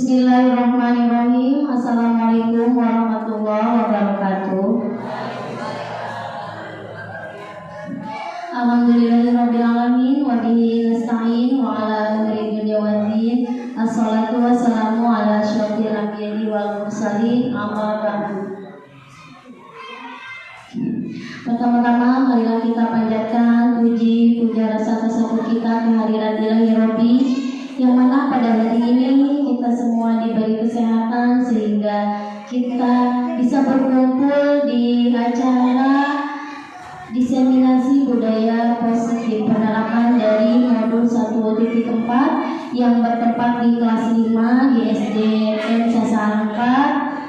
Bismillahirrahmanirrahim. Assalamualaikum warahmatullahi wabarakatuh. Alhamdulillahirabbil alamin wa bihi nasta'in wa ala amri dunya waddin. Assalatu wassalamu ala asyrofil anbiya'i wal mursalin. Amma ba'du. Pertama-tama marilah kita panjatkan puji puja rasa tasabuh kita kehadirat Ilahi Rabbi, yang mana pada hari ini kita semua diberi kesehatan sehingga kita bisa berkumpul di acara diseminasi budaya positif penerapan dari modul 1.4 yang bertempat di kelas 5 di SDN Sasaangka,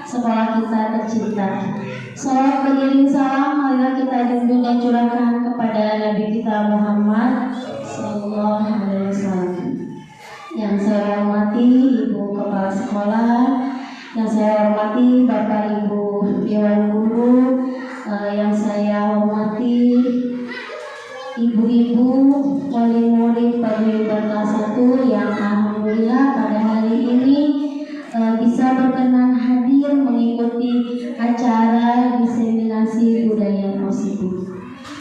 sekolah kita tercinta. Salam beriring salam marilah kita junjung dan curahkan kepada Nabi kita Muhammad sallallahu alaihi wasallam. Yang saya hormati Ibu Kepala Sekolah, yang saya hormati Bapak Ibu Dewan Guru, yang saya hormati ibu-ibu wali murid paguyuban kelas 1 yang alhamdulillah pada hari ini bisa berkenan hadir mengikuti acara diseminasi budaya positif.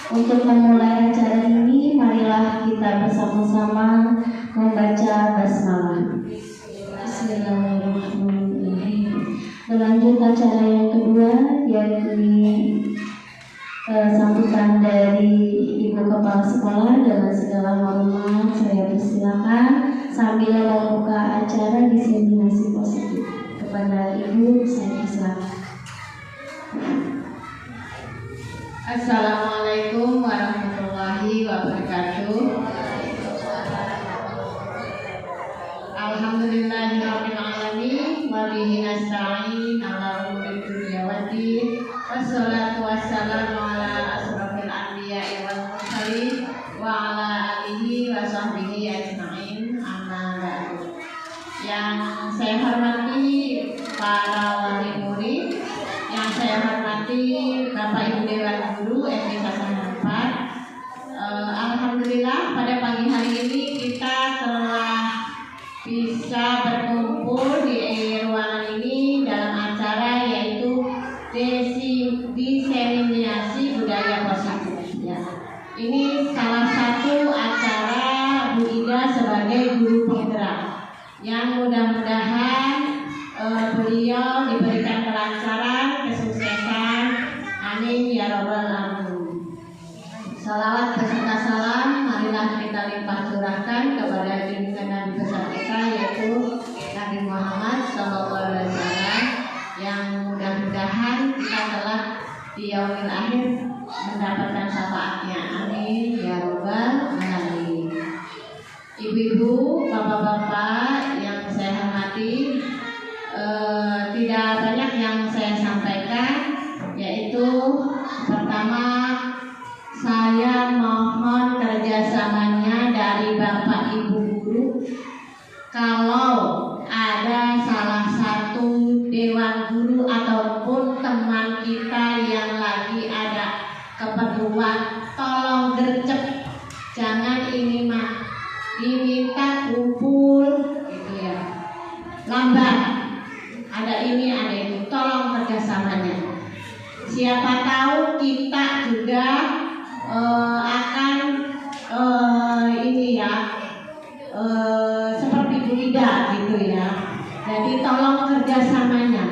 Untuk memulai acara ini, marilah kita bersama-sama membaca basmalah. Bismillahirrahmanirrahim. Berlanjut acara yang kedua, yakni sambutan dari Ibu Kepala Sekolah. Dengan segala hormat saya persilakan sambil membuka acara diseminasi positif. Kepada Ibu saya persilakan. Assalamualaikum warahmatullahi wabarakatuh. Alhamdulillahirabbil alamin wa bihi nasta'in ala umuri dunya waddin. Wassalatu wassalamu ala asrofil anbiya'i wal mursalin wa ala alihi wa sahbihi ajma'in. Amma ba'du. Yang saya hormati para wali murid, yang saya hormati Bapak Ibu Dewan Guru SD Sasaangka. Alhamdulillah pada pagi hari ini kita telah bisa berkumpul di ruangan ini dalam acara yaitu diseminasi budaya positif. Ya. Ini salah satu acara Bu Ida sebagai guru penggerak yang mudah-mudahan beliau diberikan kelancaran, kesuksesan. Amin ya rabbal alamin. Salawat beserta salam marilah kita limpah curahkan kepada junjungan Nabi besar kita yaitu Nabi Muhammad SAW, yang mudah-mudahan kita telah di yaumil akhir mendapatkan syafaatnya. Amin ya rabbal alamin. Ibu-ibu, bapak-bapak yang saya hormati, tidak banyak yang saya sampaikan, yaitu pertama saya mohon kerjasamanya dari Bapak Ibu Guru. Kalau ada salah satu dewan guru ataupun teman kita yang lagi ada keperluan, tolong gercep, jangan ini mah diminta kumpul gitu ya, lambat, ada ini ada itu, tolong kerjasamanya. Siapa tahu kita juga akan ini ya seperti Bu Ida gitu ya. Jadi tolong kerjasamanya.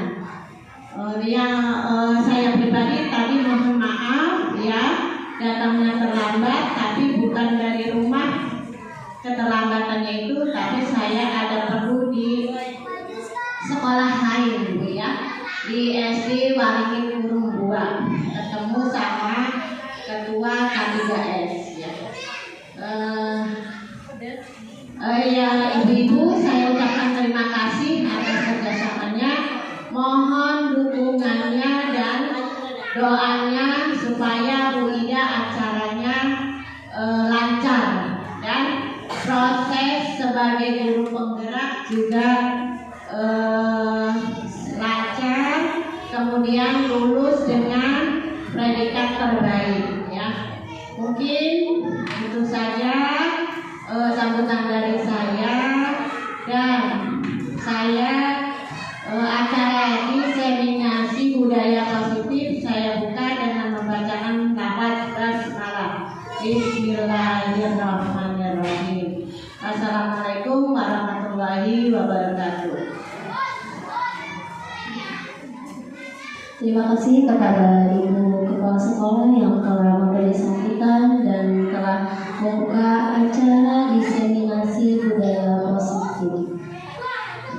Saya pribadi tadi mohon maaf ya datangnya terlambat, tapi bukan dari rumah keterlambatannya itu, tapi saya ada perlu di sekolah lain Bu ya, di SD Waringin Kurung 2, ketemu sama ketua K3S ya. Ya ibu-ibu, saya ucapkan terima kasih atas kerjasamanya. Mohon dukungannya dan doanya supaya Bu Ida acaranya lancar dan proses sebagai guru penggerak juga lancar, kemudian lulus dengan predikat terbaik ya. Mungkin itu saja sambutan dari saya, dan saya warahmatullahi wabarakatuh. Terima kasih kepada Ibu Kepala Sekolah yang telah memberi sambutan dan telah membuka acara diseminasi budaya positif.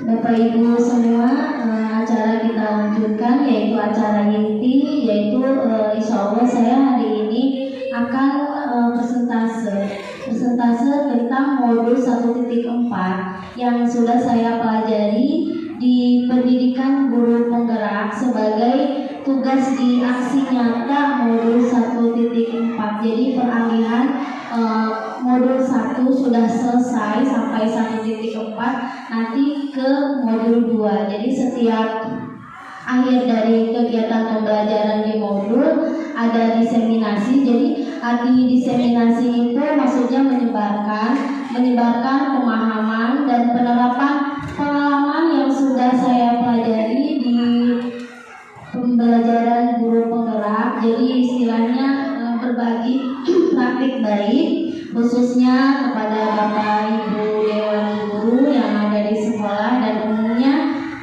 Bapak Ibu semua, acara kita lanjutkan yaitu acara inti, yaitu insya Allah saya hari ini akan presentase tentang modul 1.4 yang sudah saya pelajari di pendidikan guru penggerak sebagai tugas di aksi nyata modul 1.4. Jadi peralihan modul 1 sudah selesai sampai 1.4, nanti ke modul 2. Jadi setiap akhir dari kegiatan pembelajaran di modul ada diseminasi. Jadi arti diseminasi itu maksudnya menyebarkan pemahaman dan penerapan pengalaman yang sudah saya pelajari di pembelajaran guru penggerak. Jadi istilahnya berbagi praktik baik khususnya kepada Bapak Ibu Dewan Guru yang ada di sekolah dan umumnya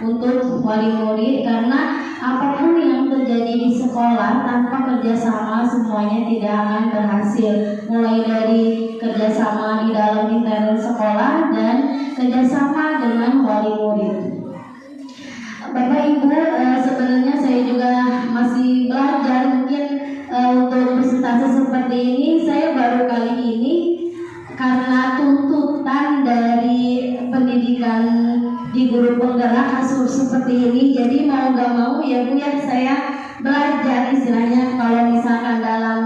untuk wali murid, karena apapun yang terjadi di sekolah tanpa kerjasama semuanya tidak akan berhasil, mulai dari kerjasama di dalam internal sekolah dan kerjasama dengan wali murid. Bapak Ibu, sebenarnya saya juga masih belajar, mungkin untuk presentasi seperti ini saya baru kali ini karena tuntutan dari pendidikan di guru penggerak kasus seperti ini. Jadi mau gak mau ya Bu ya, saya belajar istilahnya kalau misalkan dalam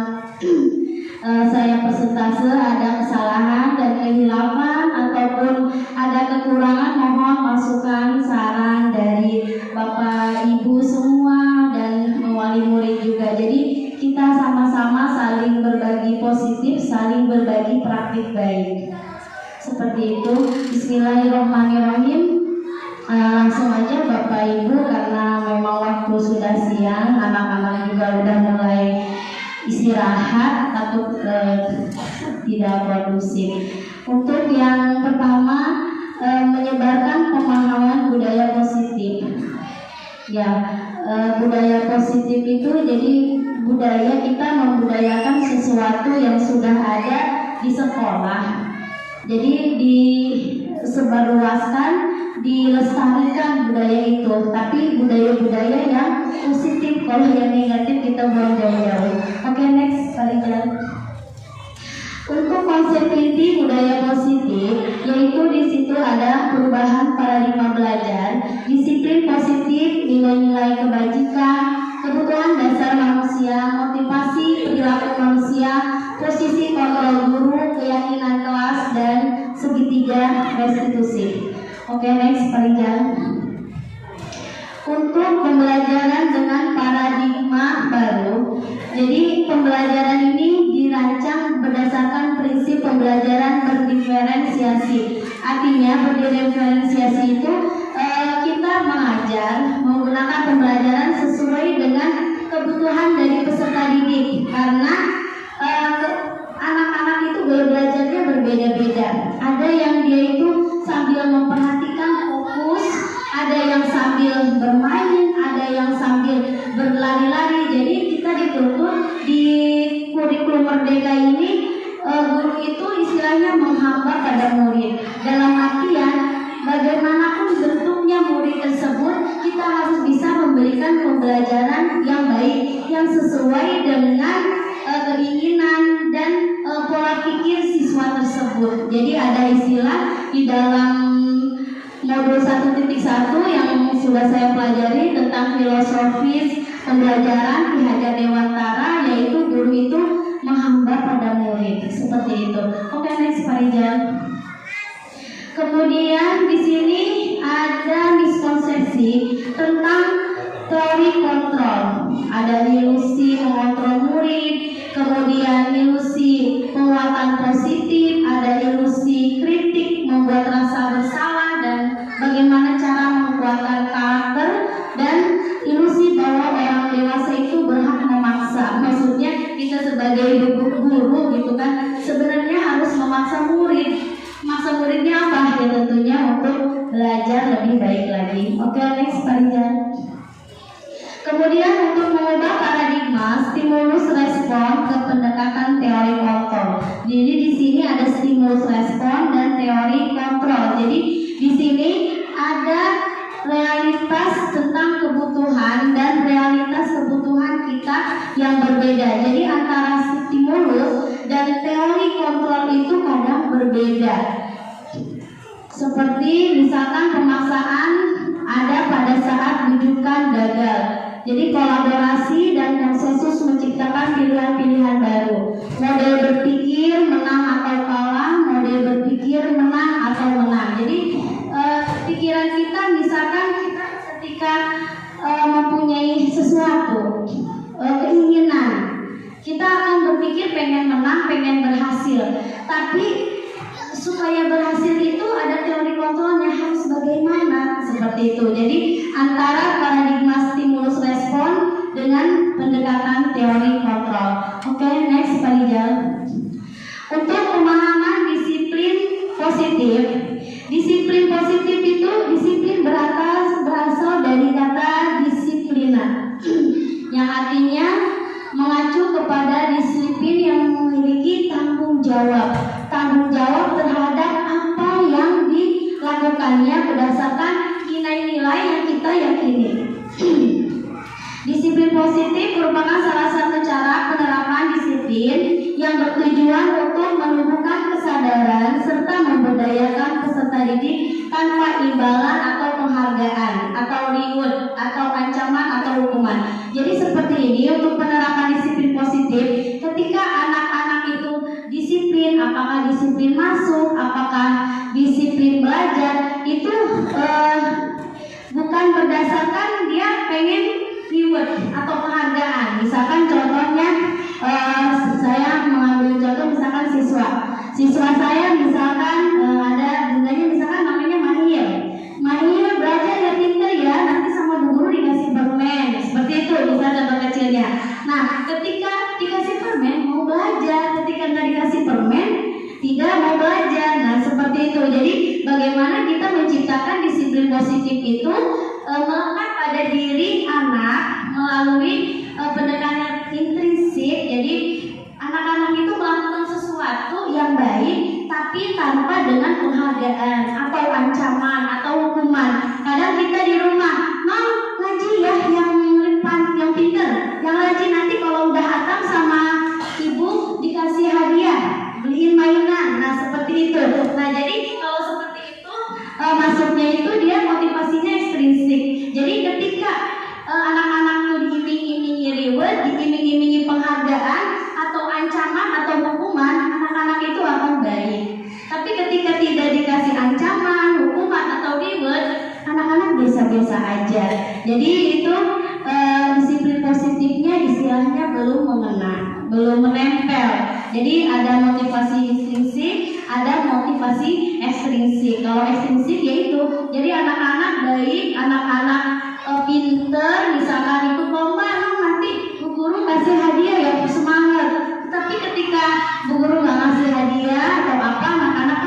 saya presentase ada kesalahan dan kehilafan ataupun ada kekurangan, mohon masukan saran dari Bapak Ibu semua dan wali murid juga. Jadi kita sama-sama saling berbagi positif, saling berbagi praktik baik. Seperti itu. Bismillahirrahmanirrahim. Langsung aja Bapak Ibu, karena memang waktu sudah siang, anak-anak juga udah mulai istirahat, takut tidak produktif. Untuk yang pertama, menyebarkan pemahaman budaya positif. Ya, budaya positif itu jadi budaya kita membudayakan sesuatu yang sudah ada di sekolah. Jadi disebarluaskan, dilestarikan budaya itu, tapi budaya-budaya yang positif. Kalau yang negatif kita buang jauh-jauh. Oke, next kalian. Untuk konsep inti budaya positif, yaitu di situ ada perubahan paradigma belajar, disiplin positif, nilai-nilai kebajikan, kebutuhan dasar manusia, motivasi perilaku manusia, posisi kontrol guru, keyakinan kelas, dan segitiga restitusi. Oke, next Parijal. Untuk pembelajaran dengan paradigma baru, jadi pembelajaran ini dirancang berdasarkan prinsip pembelajaran berdiferensiasi. Artinya berdiferensiasi itu kita mengajar menggunakan pembelajaran sesuai dengan kebutuhan dari peserta didik, karena anak-anak itu belajarnya berbeda-beda. Ada yang dia itu sambil memperhatikan fokus, ada yang sambil bermain, ada yang sambil berlari-lari. Jadi kita dituntut di kurikulum Merdeka ini, guru itu istilahnya menghamba pada murid. Dalam artian bagaimanapun bentuknya murid tersebut, kita harus bisa memberikan pembelajaran yang baik, yang sesuai dengan keinginan dan pola pikir siswa tersebut. Jadi ada istilah di dalam modul 1.1 yang sudah saya pelajari tentang filosofis pembelajaran Ki Hajar Dewantara, yaitu guru itu menghamba pada murid. Seperti itu. Oke, next Parijal. Kemudian di sini ada miskonsepsi tentang teori kontrol. Ada ilusi mengontrol murid, kemudian ilusi penguatan positif, ada ilusi kritik membuat rasa bersalah dan bagaimana cara menguatkan karakter, dan ilusi bahwa orang dewasa itu berhak memaksa. Maksudnya kita sebagai guru gitu kan, sebenarnya harus memaksa murid. Maksa muridnya apa? Ya tentunya untuk belajar Oke, next Pak Rizal. Kemudian untuk mengubah paradigma, stimulus respon ke pendekatan teori kontrol. Jadi di sini ada stimulus respon dan teori kontrol. Jadi di sini ada realitas tentang kebutuhan dan realitas kebutuhan kita yang berbeda. Jadi antara stimulus dan teori kontrol itu kadang berbeda. Seperti misalkan pemaksaan ada pada saat rujukan gagal. Jadi kolaborasi dan konsensus menciptakan pilihan-pilihan baru. Model berpikir menang atau kalah, model berpikir menang atau menang. Jadi pikiran kita misalkan kita ketika mempunyai sesuatu keinginan, kita akan berpikir pengen menang, pengen berhasil. Tapi supaya berhasil itu ada teori kontrolnya, harus bagaimana, seperti itu. Jadi antara paradigma stimulus respon dengan pendekatan teori kontrol. Oke, next Pak Rijal. Untuk pemahaman disiplin positif, disiplin positif itu disiplin berasal dari kata disiplina, yang artinya mengacu kepada disiplin yang memiliki tanggung jawab terhadap apa yang dilakukannya berdasarkan nilai-nilai yang kita yakini. Disiplin positif merupakan salah satu cara penerapan disiplin yang bertujuan untuk menumbuhkan kesadaran serta memberdayakan peserta didik tanpa imbalan atau penghargaan atau reward atau ancaman atau hukuman. Jadi seperti ini untuk penerapan disiplin positif, ketika anak-anak itu disiplin, apakah disiplin masuk, apakah disiplin belajar, itu bukan berdasarkan dia pengen reward atau penghargaan. Misalkan contohnya saya mengambil contoh misalkan siswa saya misalkan ada bundanya misalkan namanya Mahir belajar ya pinter ya, nanti sama bu guru dikasih permen, seperti itu misalnya contoh kecilnya. Nah ketika dikasih permen mau belajar, ketika nggak dikasih permen tidak mau belajar. Nah seperti itu. Jadi bagaimana kita menciptakan disiplin positif itu melekat pada diri anak melalui pendekatan intrinsik. Jadi anak-anak itu melakukan sesuatu yang baik tapi tanpa dengan penghargaan atau ancaman atau hukuman. Kadang kita di rumah, mau ngaji ya yang pinter, yang rajin, nanti kalau udah hatam sama ibu dikasih hadiah, beliin mainan. Nah seperti itu. Nah jadi kalau seperti itu masuknya itu dia motivasinya ekstrinsik. Jadi ketika anak-anak itu diiming-imingi reward, diiming-imingi penghargaan atau ancaman atau hukuman, anak-anak itu akan baik. Tapi ketika tidak dikasih ancaman, hukuman atau reward, anak-anak biasa-biasa aja. Jadi itu disiplin positifnya istilahnya belum mengena, belum menempel. Jadi ada motivasi intrinsik, ada motivasi ekstrinsik. Kalau ekstrinsik yaitu jadi anak-anak baik, anak-anak pinter, misalkan ikut lomba, nanti bu guru kasih hadiah ya, semangat. Tapi ketika bu guru nggak ngasih hadiah atau apa, anak-anak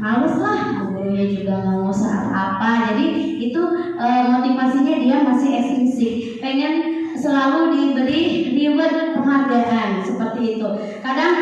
males lah, bu gurunya juga nggak mau apa. Jadi itu motivasinya dia masih ekstrinsik, pengen selalu diberi reward, penghargaan, seperti itu. Kadang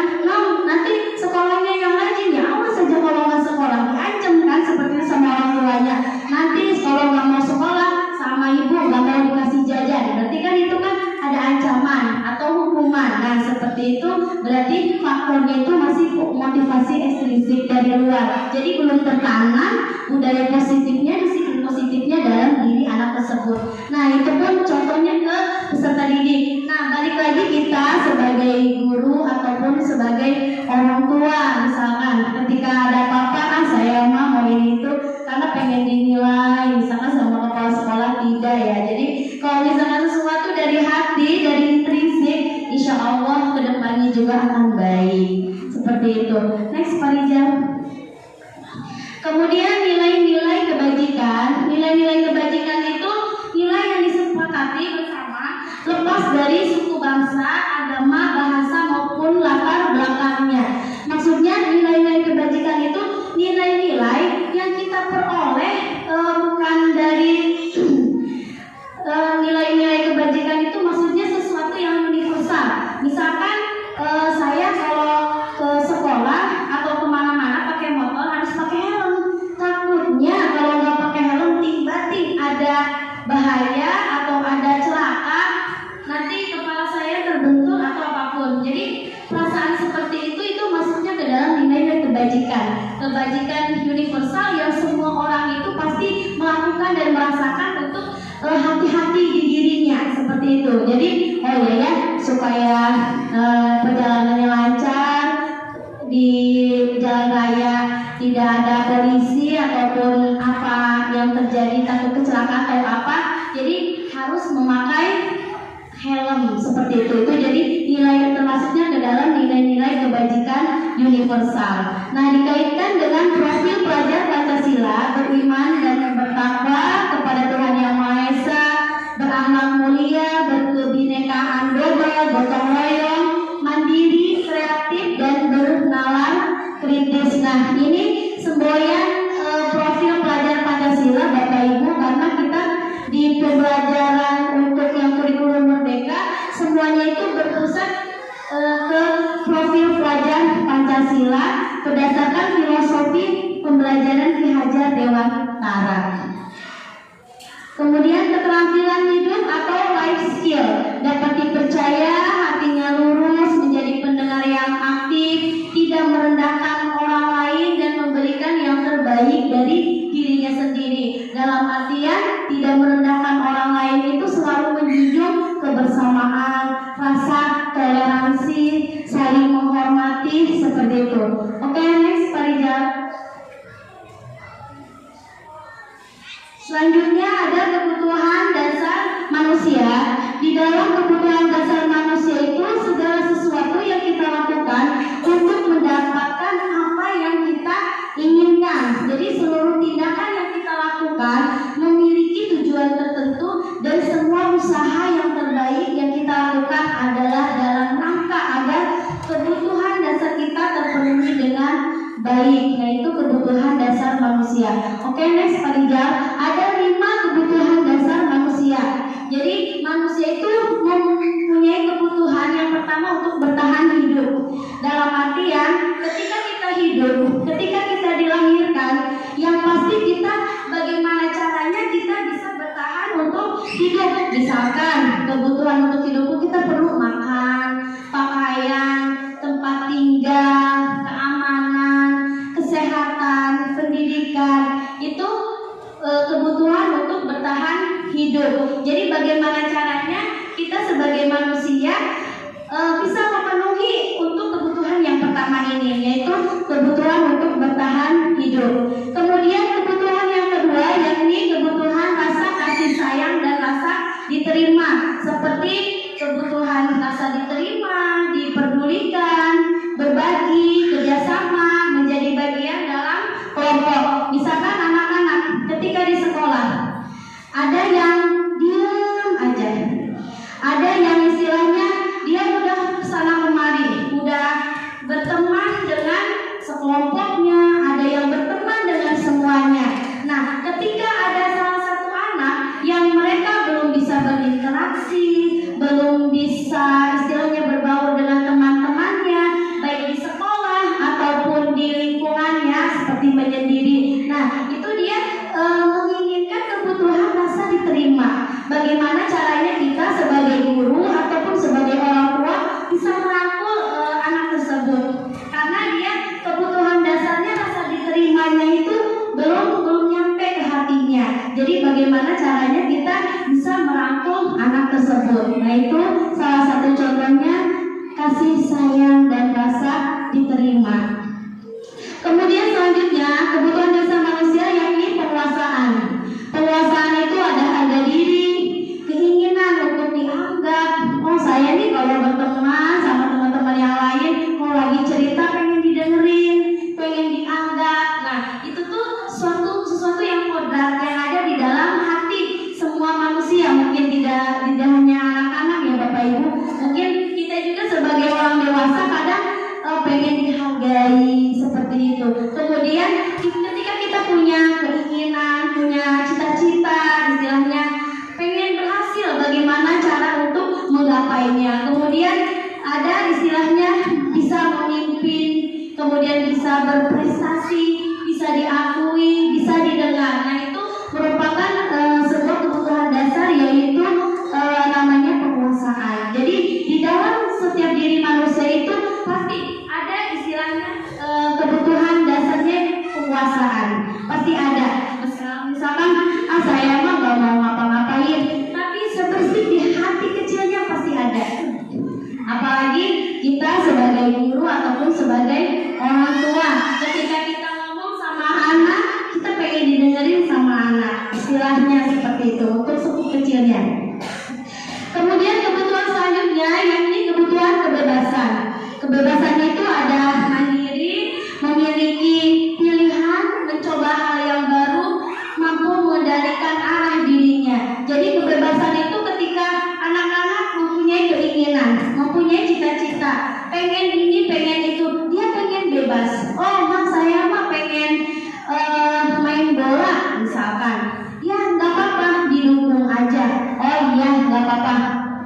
nanti sekolahnya yang rajin ya, awas saja kalau nggak sekolah, diancam kan seperti sama orang tuanya. Nanti kalau nggak mau sekolah sama ibu nggak mau dikasih jajan, berarti kan itu kan ada ancaman atau hukuman. Nah seperti itu berarti faktornya itu masih motivasi ekstrinsik dari luar. Jadi belum tertanam budaya positifnya, disiplin positifnya dalam diri anak tersebut. Nah itu pun contohnya ke peserta didik. Nah balik lagi kita sebagai guru ataupun sebagai orang tua, misalkan ketika ada apa-apa saya mau ini itu karena pengen dinilai misalkan sama kepala sekolah, tidak ya. Jadi kalau misalkan sesuatu dari hati, dari intrinsik, insya Allah kedepannya juga akan baik, seperti itu. Next Pak Rijal. Kemudian nilai-nilai kebajikan. Nilai-nilai kebajikan itu nilai yang disepakati bersama lepas dari suku bangsa, agama, bahasa maupun latar belakangnya. Maksudnya nilai-nilai kebajikan itu nilai-nilai yang kita peroleh bukan dari nilai-nilai kebajikan itu maksudnya sesuatu yang universal. Misalkan saya kalau ke sekolah atau kemana-mana pakai motor harus pakai helm. Takutnya kalau nggak pakai helm tiba-tiba ada bahaya atau ada celaka, nanti kepala saya terbentur atau apapun. Jadi perasaan seperti itu maksudnya ke dalam nilai-nilai kebajikan universal yang semua orang itu pasti melakukan dan merasakan untuk hati-hati di dirinya seperti itu. Jadi supaya perjalanannya lancar di jalan raya, tidak ada polisi ataupun apa yang terjadi, takut kecelakaan atau apa, jadi harus memakai helm seperti itu. Jadi nilai termasuknya ke dalam nilai-nilai kebajikan universal. Nah, dikaitkan dengan profil pelajar Pancasila, beriman dan bertakwa kepada Tuhan Yang Maha Esa, berakhlak mulia, berkebinekaan global, gotong royong, mandiri, kreatif dan bernalar kritis. Nah, ini semboyan profil pelajar Pancasila Bapak Ibu, karena kita di pembelajaran untuk yang kurikulum merdeka semuanya itu berpusat ke profil pelajar Pancasila berdasarkan filosofi pembelajaran Ki Hajar Dewantara. Kemudian keterampilan hidup atau life skill dapat dipercaya, hatinya lurus, menjadi pendengar yang aktif, tidak merendahkan orang lain dan memberikan yang terbaik dari dirinya sendiri. Dalam artian tidak merendahkan orang lain itu selalu menjunjung kebersamaan, rasa toleransi, saling menghormati seperti itu. Oke, next Pak Rijal. Selanjutnya ada kebutuhan dasar manusia. Di dalam kebutuhan dasar manusia itu segala sesuatu yang kita lakukan untuk mendapatkan apa yang kita inginkan. Jadi seluruh tindakan yang kita lakukan memiliki tujuan tertentu dan semua usaha yang terbaik yang kita lakukan adalah dalam rangka agar kebutuhan dasar kita terpenuhi dengan baik, yaitu kebutuhan dasar manusia. Oke, next Pak Rijal. Ada 5 kebutuhan dasar manusia. Jadi manusia itu mempunyai kebutuhan yang pertama untuk bertahan hidup. Dalam artian ketika kita hidup, ketika kita dilahirkan, yang pasti kita bagaimana caranya kita bisa bertahan untuk hidup. Misalkan kebutuhan untuk hidup kita perlu makan, pakaian, tempat tinggal, keamanan, kesehatan, pendidikan. Itu kebutuhan untuk bertahan hidup. Jadi bagaimana caranya kita sebagai manusia bisa memenuhi untuk kebutuhan yang pertama ini, yaitu kebutuhan untuk bertahan hidup. Kemudian kebutuhan yang kedua yakni kebutuhan rasa kasih sayang dan rasa diterima, seperti kebutuhan rasa diterima, diperdulikan, berbagi, kerjasama, menjadi bagian dalam kelompok. Misalkan anak-anak ketika di sekolah ada yang diam aja, ada yang istilahnya dia udah kesana kemari, udah berteman dengan sekelompoknya, ada yang berteman dengan semuanya. Nah, ketika ada salah satu anak yang mereka belum bisa berinteraksi, belum bisa istilahnya berbaur dengan teman-temannya, baik di sekolah ataupun di lingkungannya seperti menyendiri. Nah, itu dia menginginkan kebutuhan rasa diterima. Bagaimana caranya kita sebagai guru ataupun sebagai orang tua bisa merangkul anak tersebut? Karena dia kebutuhan dasarnya rasa diterimanya itu belum nyampe ke hatinya. Jadi bagaimana caranya kita bisa merangkul anak tersebut? Nah, itu salah satu contohnya kasih sayang dan rasa diterima. Kemudian selanjutnya kebutuhan dasar manusia yakni penguasaan. Penguasaan itu ada harga diri, keinginan untuk dianggap. Oh, saya nih kalau berteman sama teman-teman yang lain, kalau lagi cerita pengen didengerin, pengen dianggap. Nah, itu tuh sesuatu yang kodrat yang ada di dalam hati semua manusia. Mungkin tidak hanya anak-anak ya Bapak Ibu. Mungkin kita juga sebagai orang dewasa kadang pengen dihargai seperti itu. Kemudian ketika kita punya keinginan, punya cita-cita, istilahnya pengen ngapa-ngapainnya. Kemudian ada istilahnya bisa memimpin, kemudian bisa berprestasi, bisa diakui, bisa didengar. Nah itu merupakan sebuah kebutuhan dasar, yaitu namanya penguasaan. Jadi di dalam setiap diri manusia itu pasti ada istilahnya kebutuhan dasarnya penguasaan, pasti ada. Misalkan saya mah gak mau ngapa-ngapain, tapi sebersih di hati kecilnya pasti ada. Apalagi kita sebagai guru ataupun sebagai orang tua, ketika kita ngomong sama anak, kita pengen didengerin sama anak, istilahnya seperti itu untuk suku kecilnya. Kemudian kebutuhan selanjutnya, yakni kebutuhan kebebasan. Kebebasan itu ada mandiri, memiliki pilihan, mencoba hal yang baru, mampu mengendalikan arah dirinya. Jadi kebebasan itu ketika anak-anak mempunyai keinginan, mempunyai cita-cita, pengen ini, pengen itu, dia pengen bebas. Oh, mak saya mah pengen main bola misalkan. Ya nggak apa-apa, didukung aja. Oh iya nggak apa-apa.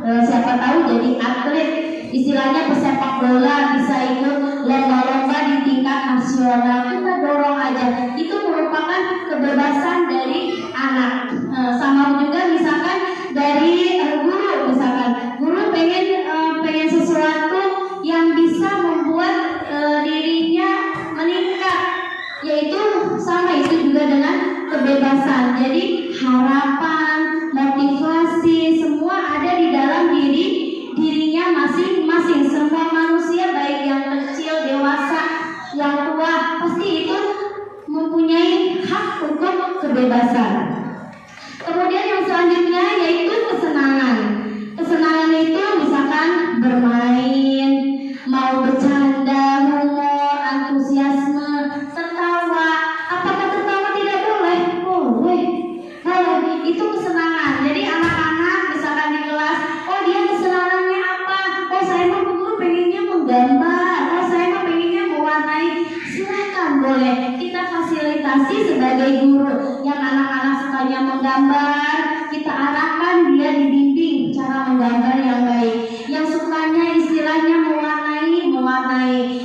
Siapa tahu jadi atlet, istilahnya pesepak bola, bisa ikut lomba-lomba di tingkat nasional, kita dorong aja. Itu merupakan kebebasan dari anak. Sama juga misalkan dari guru, misalkan guru pengen sesuatu yang bisa membuat dirinya meningkat, yaitu sama, itu juga dengan kebebasan. Jadi harapan, motivasi, semua ada di dalam dirinya masing-masing. Semua manusia, baik yang kecil, dewasa, yang tua, pasti itu mempunyai hak untuk kebebasan. Kemudian yang selanjutnya yaitu kesenangan. Kesenangan itu misalkan bermain, mau bercanda, humor, antusiasme, tertawa. Apakah tertawa tidak boleh? Boleh. Itu kesenangan. Jadi anak-anak misalkan di kelas, oh dia kesenangannya apa? Oh saya mah guru pengennya menggambar, oh saya mah pengennya mewarnai. Silakan, boleh. Kita fasilitasi sebagai guru. Yang anak-anak sukanya menggambar, kita arahkan dia dibimbing cara menggambar yang baik. Yang sukanya istilahnya mewarnai.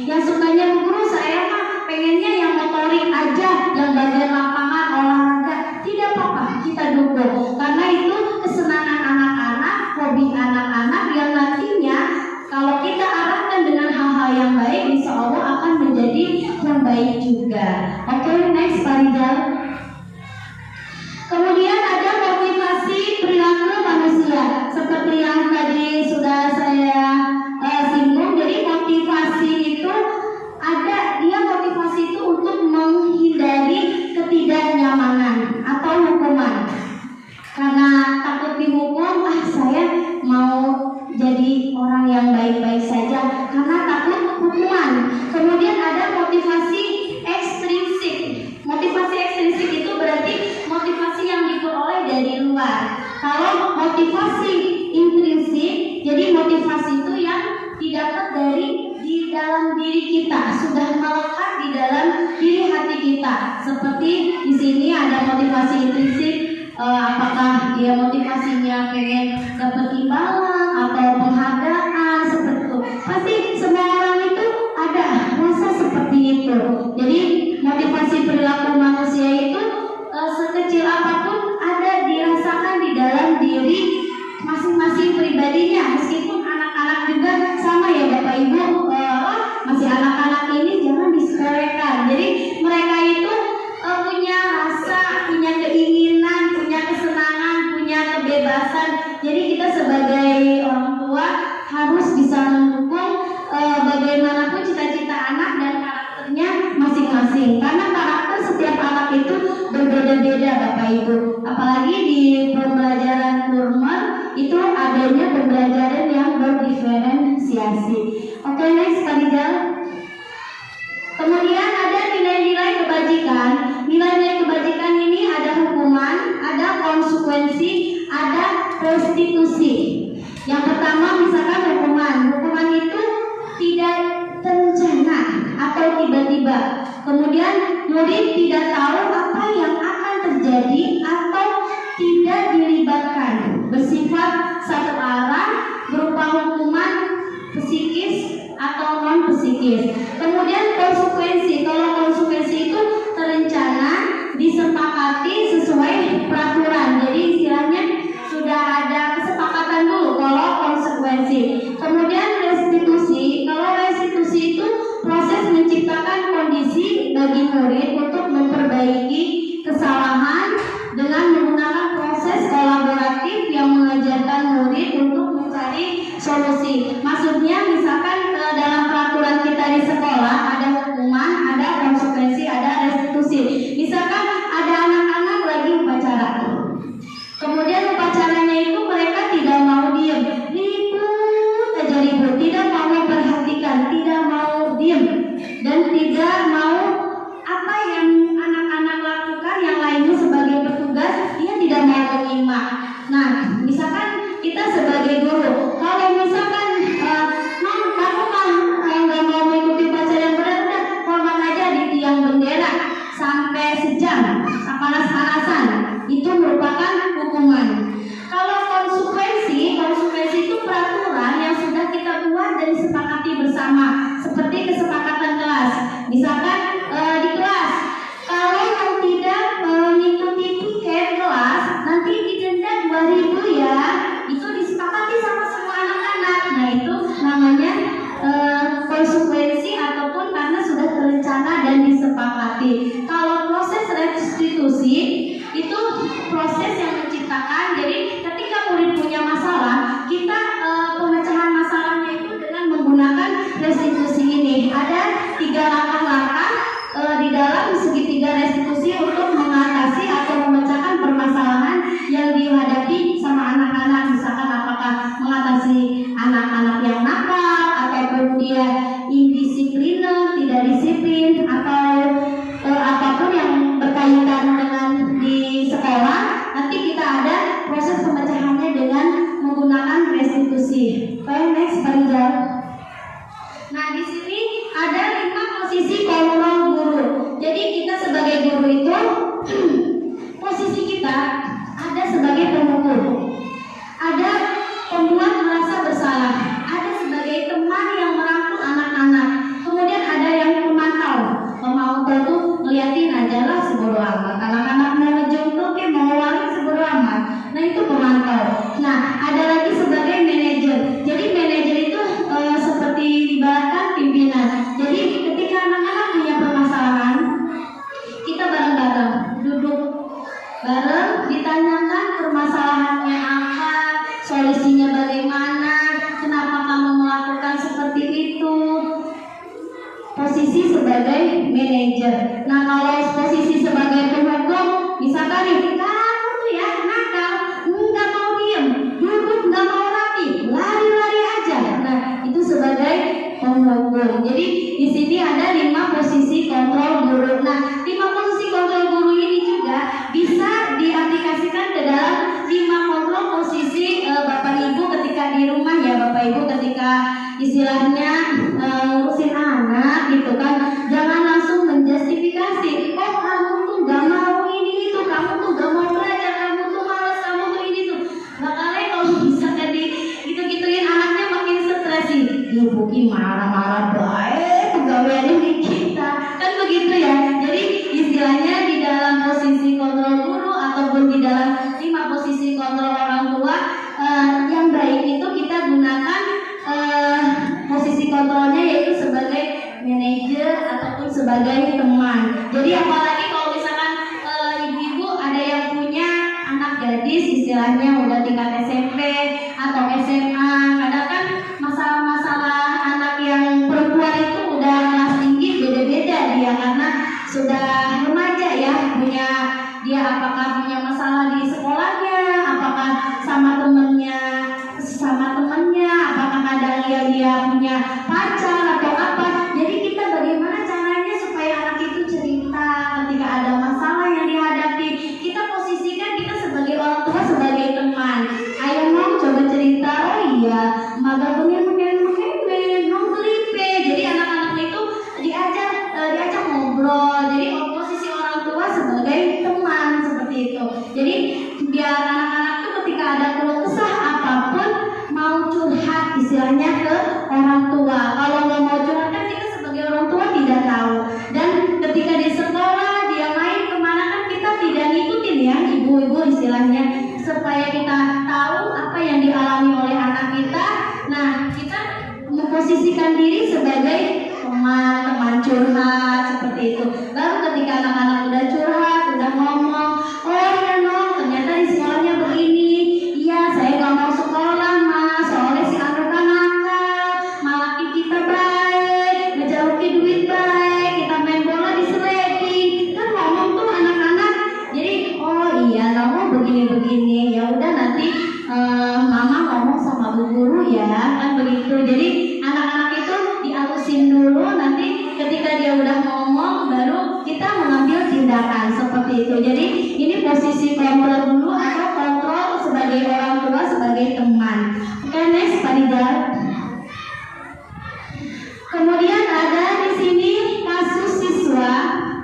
Yang sukanya guru saya mah pengennya yang motorik aja, yang bagian lapangan olahraga. Tidak apa-apa, kita dukung. Karena itu kesenangan anak-anak, hobi anak-anak yang nantinya kalau kita arahkan dengan hal-hal yang baik, insya Allah akan menjadi yang baik juga. Oke, next Pak Rizal. Kemudian ada motivasi perilaku manusia, seperti yang tadi sudah saya singgung. Jadi motivasi itu ada, dia motivasi itu untuk menghindari ketidaknyamanan atau hukuman. Karena takut dihukum, saya mau jadi orang yang baik-baik saja karena takut hukuman. Kemudian ada motivasi ekstrinsik. Motivasi ekstrinsik itu berarti motivasi yang diperoleh dari luar. Kalau motivasi intrinsik, jadi motivasi itu yang didapat dari di dalam diri kita, sudah melekat di dalam diri hati kita. Seperti di sini ada motivasi intrinsik. Apakah dia motivasinya pengen dapat imbalan atau penghargaan, seperti itu. Pasti semua orang itu ada rasa seperti itu. Jadi motivasi perilaku manusia itu sekecil apapun ada dirasakan di dalam diri masing-masing pribadinya. Meskipun anak-anak juga sama ya Bapak Ibu, masih anak-anak ini jangan disepelekan. Jadi mereka itu punya rasa, punya keinginan, punya kesenangan, punya kebebasan. Jadi kita sebagai orang tua harus bisa mendukung bagaimanapun cita-cita anak dan karakternya masing-masing. Karena karakter setiap anak itu berbeda-beda Bapak Ibu. Apalagi di pembelajaran kurmer itu adanya pembelajaran yang berdiferensiasi. Oke, next Pak Rizal. Kemudian ada nilai-nilai kebajikan. Nilai-nilai kebajikan ini ada hukuman, ada konsekuensi, ada restitusi. Yang pertama misalkan hukuman. Hukuman itu tidak terencana atau tiba-tiba. Kemudian murid tidak tahu apa yang akan terjadi atau tidak dilibatkan. Bersifat satu arah, berupa berupa hukuman psikis atau non psikis. Kemudian konsekuensi, kalau konsekuensi itu terencana, disepakati sesuai peraturan. Jadi istilahnya sudah ada kesepakatan dulu kalau konsekuensi. Kemudian restitusi, kalau restitusi itu proses menciptakan kondisi bagi murid untuk memperbaiki kesalahan dengan menggunakan proses kolaboratif yang mengajarkan murid untuk mencari solusi. Maksudnya misalkan dalam peraturan kita di sekolah ada hukuman, ada konsekuensi, ada restitusi. Misalkan ada anak-anak lagi upacara, kemudian upacaranya itu mereka tidak mau diam, ribut aja ribut, tidak mau memperhatikan, tidak mau diam, dan tidak mau apa yang anak-anak lakukan yang lainnya sebagai petugas, dia tidak mau menyimak. Nah, misalkan kita sebagai guru, kalau misalkan kamu nggak mau mengikuti upacara yang berat, udah korban aja di tiang bendera sampai sejam, panas-panasan, itu merupakan hukuman. Kalau konsekuensi itu peraturan yang sudah kita buat dan disepakati bersama, seperti kesepakatan kelas. Misalkan di kelas, kalau yang tidak mengikuti tiket kelas nanti didenda 2.000 ya, itu disepakati sama semua anak-anak. Nah, itu namanya konsekuensi ataupun karena sudah terencana dan disepakati. Kalau proses restitusi itu proses yang menciptakan. Jadi ketika murid punya masalah, kita pemecahan masalahnya itu dengan menggunakan restitusi ini. Ada 3 langkah-langkah di dalam segitiga restitusi untuk mengatasi atau memecahkan permasalahan yang dihadapi sama anak-anak. Misalkan apakah mengatasi anak-anak yang nakal, ataupun dia indisipliner, tidak disiplin, atau apapun yang berkaitan dengan di sekolah. Nanti kita ada proses pemecahannya dengan menggunakan restitusi. Oke, next Pak Rizal. Nah, di sini ada 5 posisi kontrol guru. Jadi kita sebagai guru itu posisi kita ada sebagai pemukul, ada pembuat merasa bersalah, ada sebagai teman yang merangkul anak-anak, kemudian ada yang pemantau. Pemantau tuh ngeliatin aja lah sebodo amat, anak-anak mau ngejongkok kayak mau lari sebodo amat. Nah, itu pemantau. Nah, ada lagi sebagai manajer. Jadi manajer itu seperti ibaratkan pimpinan. Jadi ketika anak-anak punya permasalahan, kita bareng-bareng duduk bareng, ditanyakan permasalahannya apa, solusinya bagaimana, kenapa kamu melakukan seperti itu. Posisi sebagai manajer. Nah, kalau posisi sebagai pemukul, misalkan nih, kamu tuh ya nakal, nggak mau diem, duduk nggak mau rapi, lari-lari aja. Nah, itu sebagai pemukul. Jadi di sini ada 5 posisi kontrol guru. Nah, 5 posisi kontrol guru ini juga bisa diaplikasikan ke dalam 5 kontrol posisi Bapak Ibu ketika di rumah ya, Bapak Ibu ketika istilahnya ngurusin anak gitu kan. Jangan langsung menjustifikasi, oh kamu tuh gak mau ini itu, kamu tuh gak mau belajar, kamu tuh malas, kamu tuh ini tuh. Makanya kalau bisa tadi gitu-gituin anaknya makin stres sih. Ibu marah-marah baik pegawainya di kita, kan begitu ya. Jadi istilahnya di dalam posisi kontrol guru ataupun di dalam 5 posisi kontrol orang tua, yang baik itu kita gunakan posisi kontrolnya yaitu sebagai manajer ataupun sebagai teman. Jadi apalagi kalau misalkan ibu-ibu ada yang punya anak gadis istilahnya udah tingkat SMP atau SMA, kadang kan masalah-masalah anak yang perempuan itu udah kelas tinggi beda-beda dia karena sudah remaja ya, punya dia apakah punya masalah di sekolahnya, apakah sama temennya, apakah ada dia punya pacar atau apa. Jadi kita bagaimana caranya supaya anak itu cerita ketika ada masalah yang dihadapi. Kita posisikan kita sebagai orang tua, sebagai teman. istilahnya ke orang tua. Kalau nggak mau curhat kan kita sebagai orang tua tidak tahu. Dan ketika di sekolah dia main kemana kan kita tidak ngikutin ya ibu-ibu istilahnya, supaya kita tahu apa yang dialami oleh anak kita. Nah, kita memposisikan diri sebagai teman curhat seperti itu. Baru ketika anak-anak udah curhat, udah ngomong, oh ya non, ternyata di sekolahnya begini. Iya, saya nggak mau sekolah mas, soalnya si Andro kan nakal, malah kita baik, ngejauhin duit baik, kita main bola diselekin. Kan ngomong tuh anak-anak. Jadi oh iya kamu begini-begini. Ya udah nanti mama ngomong sama bu guru ya, kan begitu. Jadi anak-anak itu dialusin dulu, nanti ketika dia udah ngomong baru kita mengambil tindakan seperti itu. Jadi ini posisi kontrol dulu atau kontrol sebagai orang tua, sebagai teman. Oke, next Pak Rijal. Kemudian ada di sini kasus siswa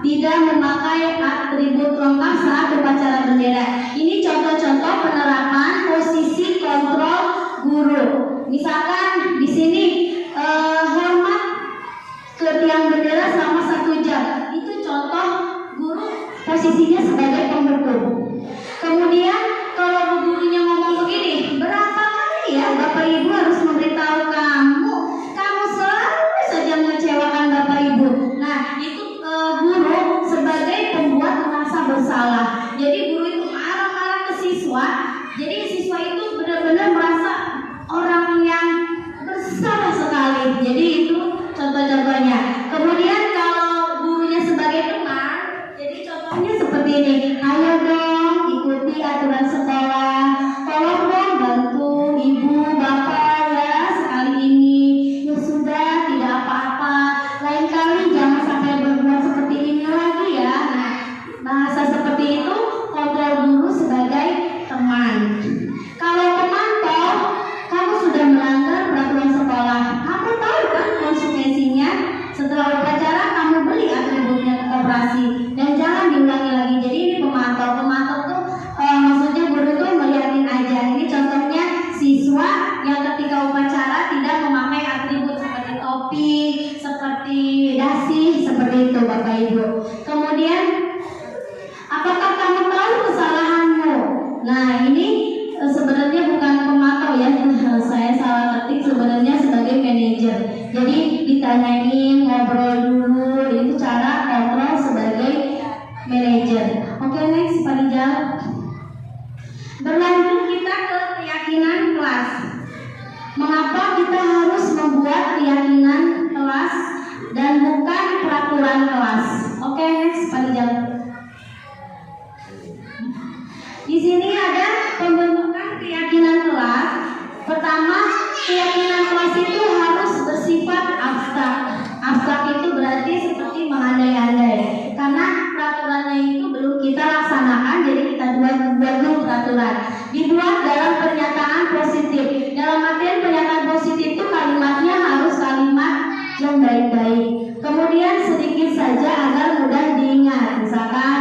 tidak memakai atribut lengkap saat upacara bendera. Ini contoh-contoh penerapan posisi kontrol guru. Misalkan di sini hormat ke tiang bendera selama 1 jam. Itu contoh guru posisinya sebagai pembetul. Kemudian kalau bu gurunya ngomong begini, berapa kali ya Bapak Ibu harus memberitahu kamu selalu saja mengecewakan Bapak Ibu. Nah, itu guru sebagai pembuat merasa bersalah. Jadi guru itu marah-marah ke siswa. Jadi siswa itu benar-benar merasa orang yang bersalah sekali. Jadi itu contoh-contohnya. Kemudian kalau gurunya sebagai teman, jadi contohnya seperti ini. Ayo dong ikuti aturan sekolah. Tolong dong bantu ibu bapak ya sekali ini. Ya sudah, tidak apa-apa. Lain kali jangan sampai berbuat seperti ini lagi ya. Nah, bahasa seperti itu kontrol guru sebagai teman. Kalau pemantau, kamu sudah melanggar peraturan sekolah. Kamu tahu kan konsekuensinya? Setelah upacara kamu beli atributnya ke koperasi dan jangan diulangi lagi. Jadi ini pemantau tuh maksudnya guru tuh melihatin aja. Ini contohnya siswa yang ketika upacara tidak memakai atribut seperti topi, seperti dasi, seperti itu Bapak Ibu. Kemudian apakah kamu tahu kesalahanmu? Nah ini sebenarnya bukan pemantau ya, saya salah ketik sebenarnya sebagai manajer. Jadi ditanyain, ngobrol dulu, itu cara kontrol sebagai manajer. Oke, next Pak Rijal. Berlanjut kita ke keyakinan kelas. Mengapa kita harus membuat keyakinan kelas dan bukan peraturan kelas? Oke, next Pak Rijal. Di sini ada pembentukan keyakinan kelas. Pertama, keyakinan kelas itu harus bersifat abstrak. Abstrak itu berarti seperti mengandai-andai. Karena peraturannya itu belum kita laksanakan, jadi kita buat dulu peraturan. Dibuat dalam pernyataan positif. Dalam artian pernyataan positif itu kalimatnya harus kalimat yang baik-baik. Kemudian sedikit saja agar mudah diingat. Misalkan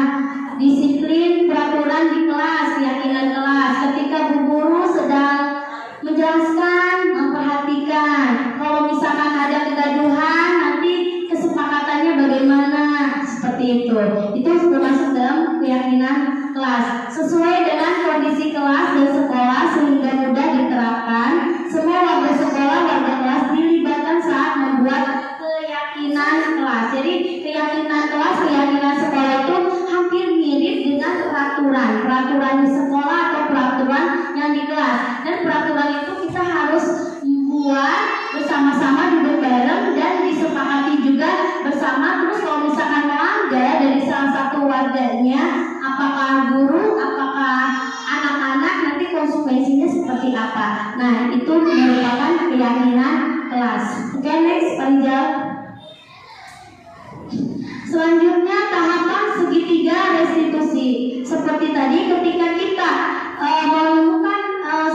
disiplin peraturan di kelas, keyakinan kelas. Ketika bu guru sedang menjelaskan, memperhatikan. Kalau misalkan ada kegaduhan, nanti kesepakatannya bagaimana? Seperti itu. Itu termasuk dalam keyakinan kelas. Sesuai dengan kondisi kelas dan sekolah sehingga mudah diterapkan. Semua warga sekolah, warga kelas dilibatkan saat membuat keyakinan kelas. Jadi keyakinan kelas, keyakinan sekolah itu hampir mirip dengan peraturan di sekolah atau peraturan yang di kelas. Dan peraturan itu kita harus membuat bersama-sama, duduk bareng dan disepakati juga bersama. Terus kalau misalkan melanggar dari salah satu warganya, apakah guru, apakah anak-anak, nanti konsekuensinya seperti apa. Nah, itu merupakan keyakinan kelas. Oke, next Pak Rijal. Selanjutnya tahapan segitiga restitusi. Seperti tadi ketika kita menemukan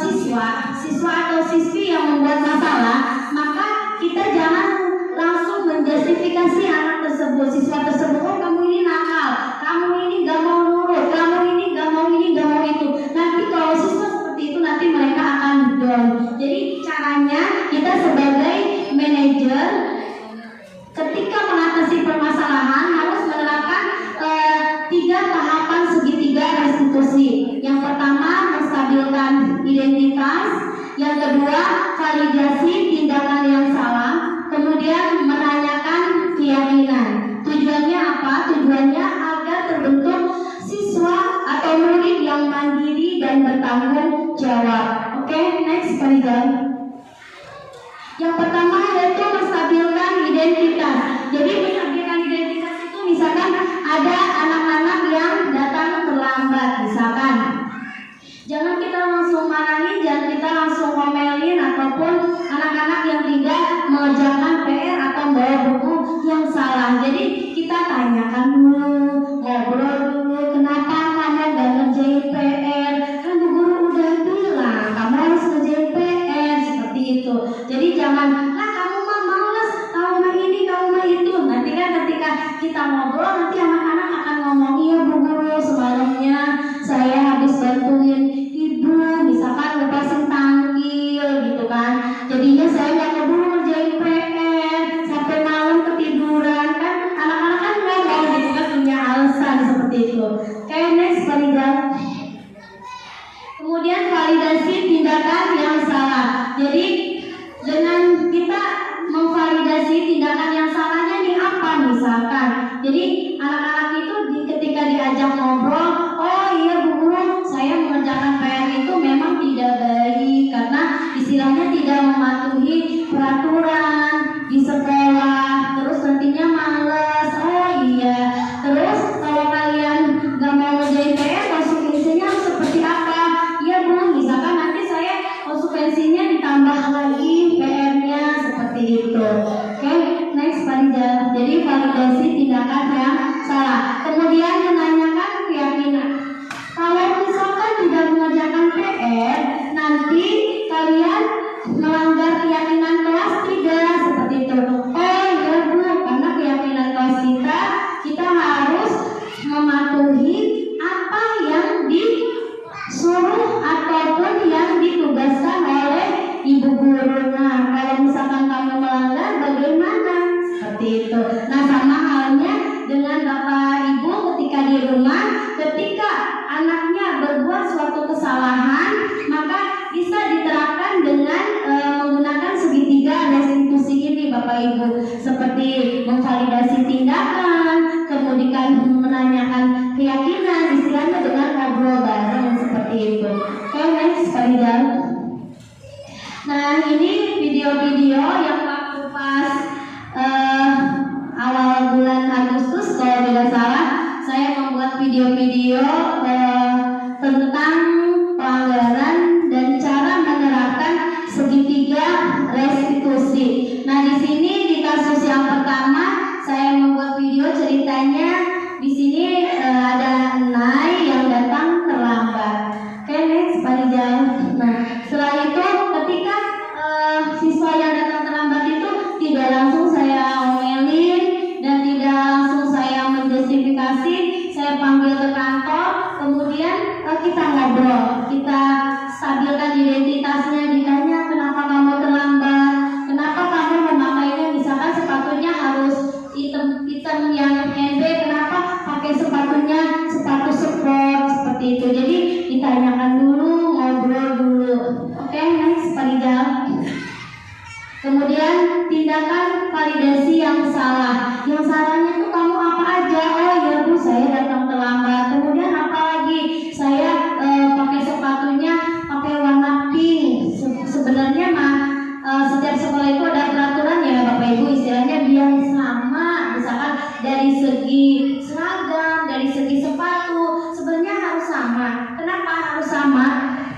siswa atau siswi yang membuat masalah, maka kita jangan langsung menjustifikasi anak tersebut, siswa tersebut. Oh, kamu ini nakal, kamu ini gak mau nurut, kamu ini gak mau ini, gak mau itu. Nanti kalau siswa seperti itu nanti mereka akan down. Jadi caranya kita sebagai manajer ketika mengatasi permasalahan harus menerapkan 3 tahapan segitiga restitusi. Yang pertama, menstabilkan identitas. Yang kedua, validasi tindakan yang salah. Kemudian menanyakan keyakinan. Tujuannya apa? Tujuannya agar terbentuk siswa atau murid yang mandiri dan bertanggung jawab. Oke, next Farizal. Yang pertama yaitu menstabilkan identitas. Jadi menstabilkan identitas itu misalkan ada anak-anak yang datang terlambat misalkan. Jangan kita langsung marahin, jangan kita langsung ngomelin ataupun anak-anak yang tidak mengerjakan PR atau bawa buku yang salah. Jadi kita tanyakan dulu, ngobrol dulu, kenapa kamu gak ngerjain PR? Kan Bu Guru udah bilang kamu harus ngerjain PR, seperti itu. Jadi jangan, kamu mah males, kamu mah ini, kamu mah itu. Nanti kan ketika kita ngobrol, nanti anak-anak akan ngomong, iya Bu Guru semalamnya saya habis bantuin ibu, misalkan lepasin tangkil gitu kan. Jadinya saya nggak keburu ngerjain PR sampai malam ketiduran kan. Anak-anak kan ngomong gitu kan, punya alasan seperti itu. Oke, next Farizal. Kemudian validasi tindakan yang salah. Jadi dengan kita memvalidasi tindakan yang salahnya nih apa misalkan. Jadi anak-anak itu ketika diajak ngobrol, oh iya Bu Guru, saya mengerjakan PR itu memang tidak baik karena istilahnya tidak mematuhi peraturan di sekolah. Terus nantinya males. Oh iya. Terus kalau kalian nggak mau ngerjain PR, konsekuensinya seperti apa? Iya Bu, misalkan nanti saya konsekuensinya ditambah lagi PR-nya seperti itu. Oke, next Farizal. Jadi validasi tindakan yang salah. Kemudian menanyakan keyakinan. Kalau misalkan tidak mengerjakan PR, nanti kalian melanggar keyakinan kelas tidak seperti itu. Oh iya Bu, karena keyakinan kelas kita harus mematuhi apa yang disuruh ataupun yang ditugaskan oleh Ibu Guru. Nah, kalau misalkan kamu melanggar bagaimana? Seperti itu. Nah, sama halnya dengan Bapak Ibu ketika di rumah, ketika anaknya berbuat suatu kesalahan, maka bisa diterapkan dengan menggunakan segitiga restitusi ini Bapak Ibu, seperti memvalidasi tindakan, kemudian menanyakan keyakinan, istilahnya dengan ngobrol bareng seperti itu. Oke, next Farizal. Nah, ini video-video yang waktu pas awal bulan Agustus kalau tidak salah, saya membuat video-video tentang pelanggaran dan cara menerapkan segitiga restitusi. Nah, di sini di kasus yang pertama saya membuat video ceritanya. Di sini ada Nai yang datang terlambat. Oke, next Farizal. Nah, setelah itu ketika siswa yang datang terlambat itu tidak langsung saya omelin dan tidak langsung saya menjustifikasi, saya panggil ke kantor, kemudian kita ngobrol, kita stabilkan identitasnya, ditanya kenapa kamu terlambat, kenapa kamu memakainya, misalkan sepatunya harus hitam yang pendek, kenapa pakai sepatunya sepatu sport seperti itu. Jadi ditanyakan dulu, ngobrol dulu. Oke, next Farizal. Kemudian tindakan validasi yang salah. Yang salahnya tuh kamu apa aja? Oh ya Bu, saya datang terlambat. Kemudian apa lagi? Saya pakai sepatunya pakai warna pink. Sebenarnya mah setiap sekolah itu ada peraturan ya Bapak Ibu, istilahnya biar sama. Misalkan dari segi seragam, dari segi sepatu, sebenarnya harus sama. Kenapa harus sama?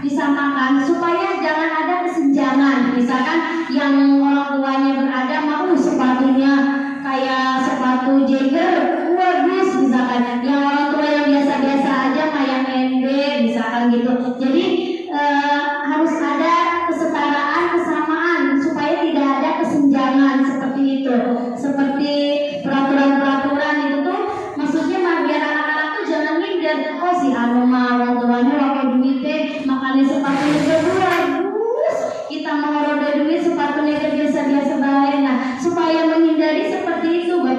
Disamakan supaya jangan ada kesenjangan. Misalkan yang orang tuanya berada mau sepatunya kayak sepatu Jagger, bagus misalkan. Yang orang tua yang biasa-biasa aja kayak NB misalkan gitu. Jadi harus ada kesetaraan, kesamaan supaya tidak ada kesenjangan seperti itu. Seperti peraturan-peraturan itu tuh maksudnya biar anak-anak tuh jangan minder, oh si anu mah orang tuanya pakai duit makanya sepatunya bagus, kita mau rode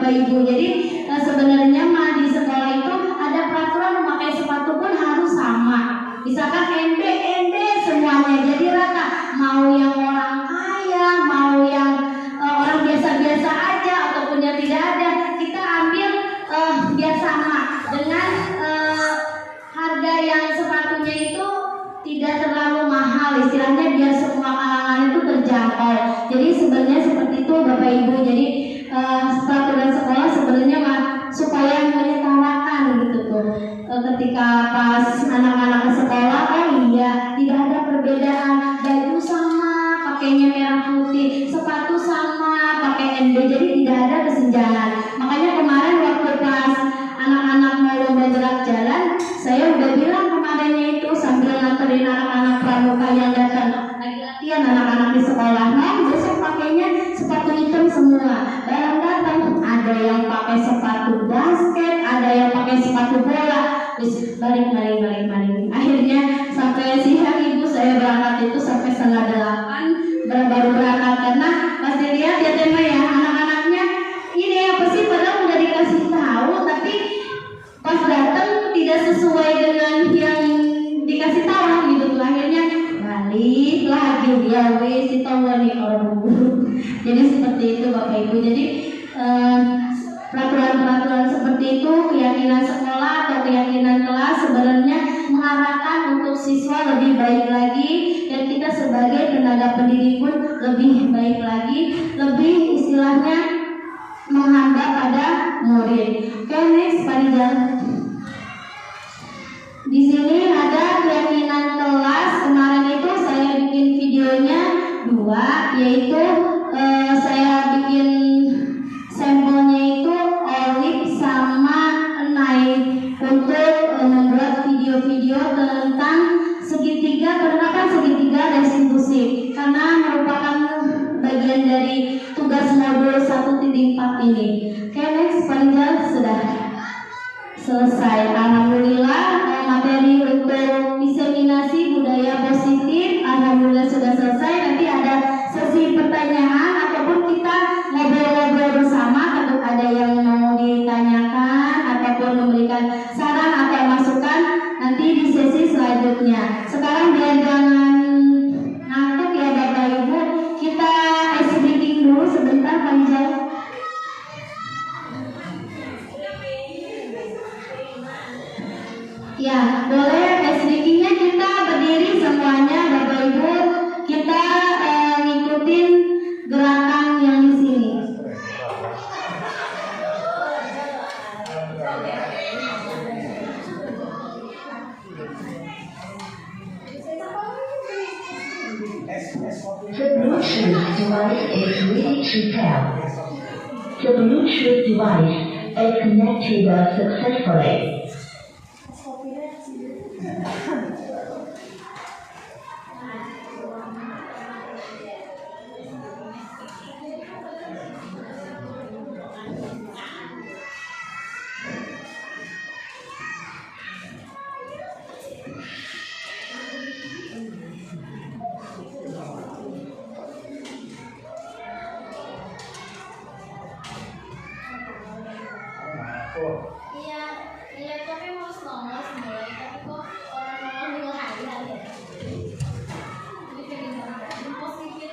Bapak Ibu. Jadi sebenarnya mah di sekolah itu ada peraturan memakai sepatu pun harus sama. Misalkan NB semuanya jadi rata. Mau yang orang kaya, mau yang orang biasa-biasa aja ataupun yang tidak ada, kita ambil biar sama dengan harga yang sepatunya itu tidak terlalu mahal, istilahnya biar semua kalangan itu terjangkau. Jadi sebenarnya seperti itu Bapak Ibu. Jadi peraturan sekolah sebenarnya mah supaya menyetarakan gitu tuh. Ketika pas anak-anak ke sekolah, oh iya tidak ada perbedaan, baju sama, pakainya merah putih, sepatu sama, pakai NB, jadi tidak ada kesenjangan. Makanya kemarin waktu pas anak-anak mau lomba gerak jalan, saya udah bilang kemarinnya itu sambil nganterin anak-anak pramuka yang datang lagi latihan anak-anak di sekolah, nah besok pakainya sepatu hitam semua. Datang ada yang pakai sepatu basket, ada yang pakai sepatu bola, terus balik. Akhirnya sampai siang ibu saya berangkat itu sampai 7:30 baru berangkat, karena pas dilihat ya tema ya anak-anaknya ini apa sih, padahal udah dikasih tahu tapi pas datang tidak sesuai dengan yang dikasih tahu gitu tuh. Akhirnya balik lagi dia wes ditawani orang guru. Jadi seperti itu Bapak Ibu. Jadi peraturan-peraturan seperti itu, keyakinan sekolah atau keyakinan kelas sebenarnya mengarahkan untuk siswa lebih baik lagi, dan kita sebagai tenaga pendidik pun lebih baik lagi, lebih istilahnya menghamba pada murid. Oke, next Pak Rizal. Di sini ada keyakinan kelas. Kemarin itu saya bikin videonya 2, yaitu saya bikin sampelnya itu Olive sama Naik untuk membuat video-video tentang segitiga, penerapan segitiga restitusi, karena merupakan bagian dari tugas modul 1.4 ini. Oke, next Pak Rizal sudah selesai. Alhamdulillah materi untuk diseminasi budaya positif alhamdulillah sudah selesai. Nanti ada sesi pertanyaan ataupun kita ngobrol-ngobrol bersama. Kalau ada yang mau ditanyakan ataupun memberikan saran atau masukan nanti di sesi selanjutnya. Sekarang biar jangan ngantuk ya Bapak Ibu, kita ice breaking dulu sebentar Pak Rizal. Ya, boleh speakingnya kita berdiri semuanya Bapak Ibu. Kita ngikutin gerakan yang di sini. The Bluetooth device is ready to pair. The Bluetooth device is connected successfully. Iya, tapi mau nongol mulai, tapi kok orang nongol dua hari ya. Jadi pengen banget positif.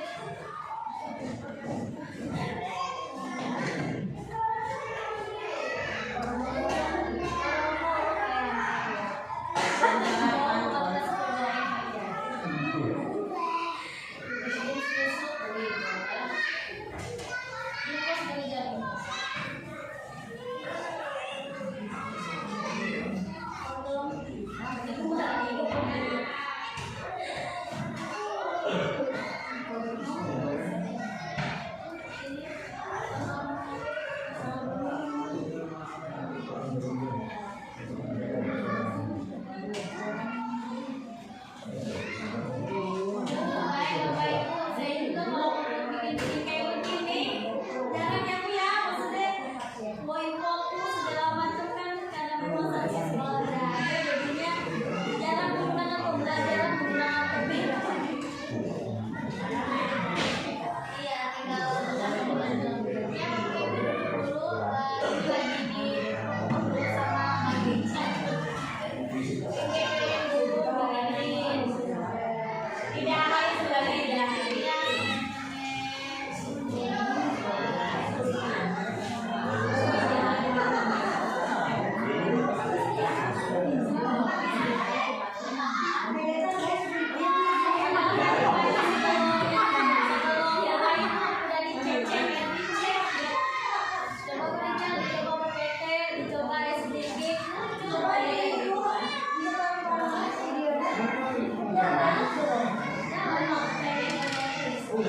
The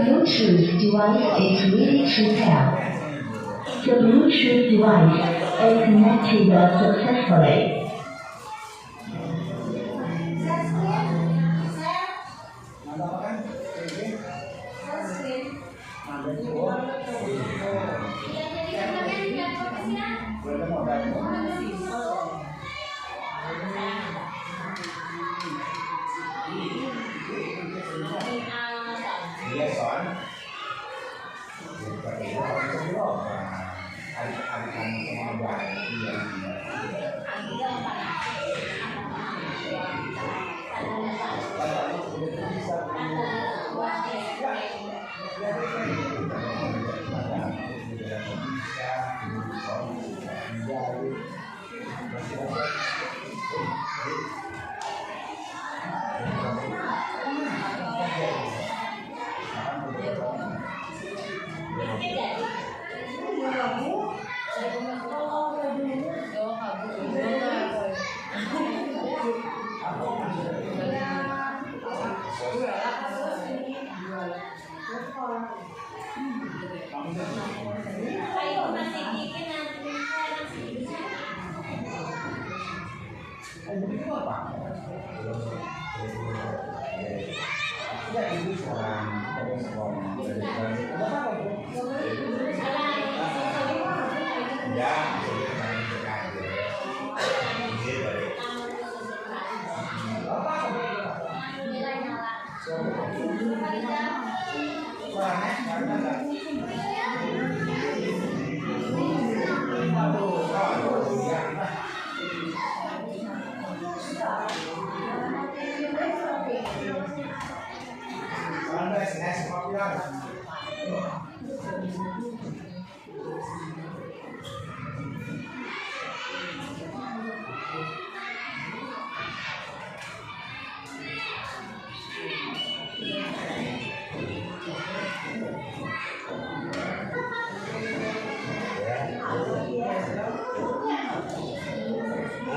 Bluetooth device is ready to pair. The Bluetooth device is connected successfully.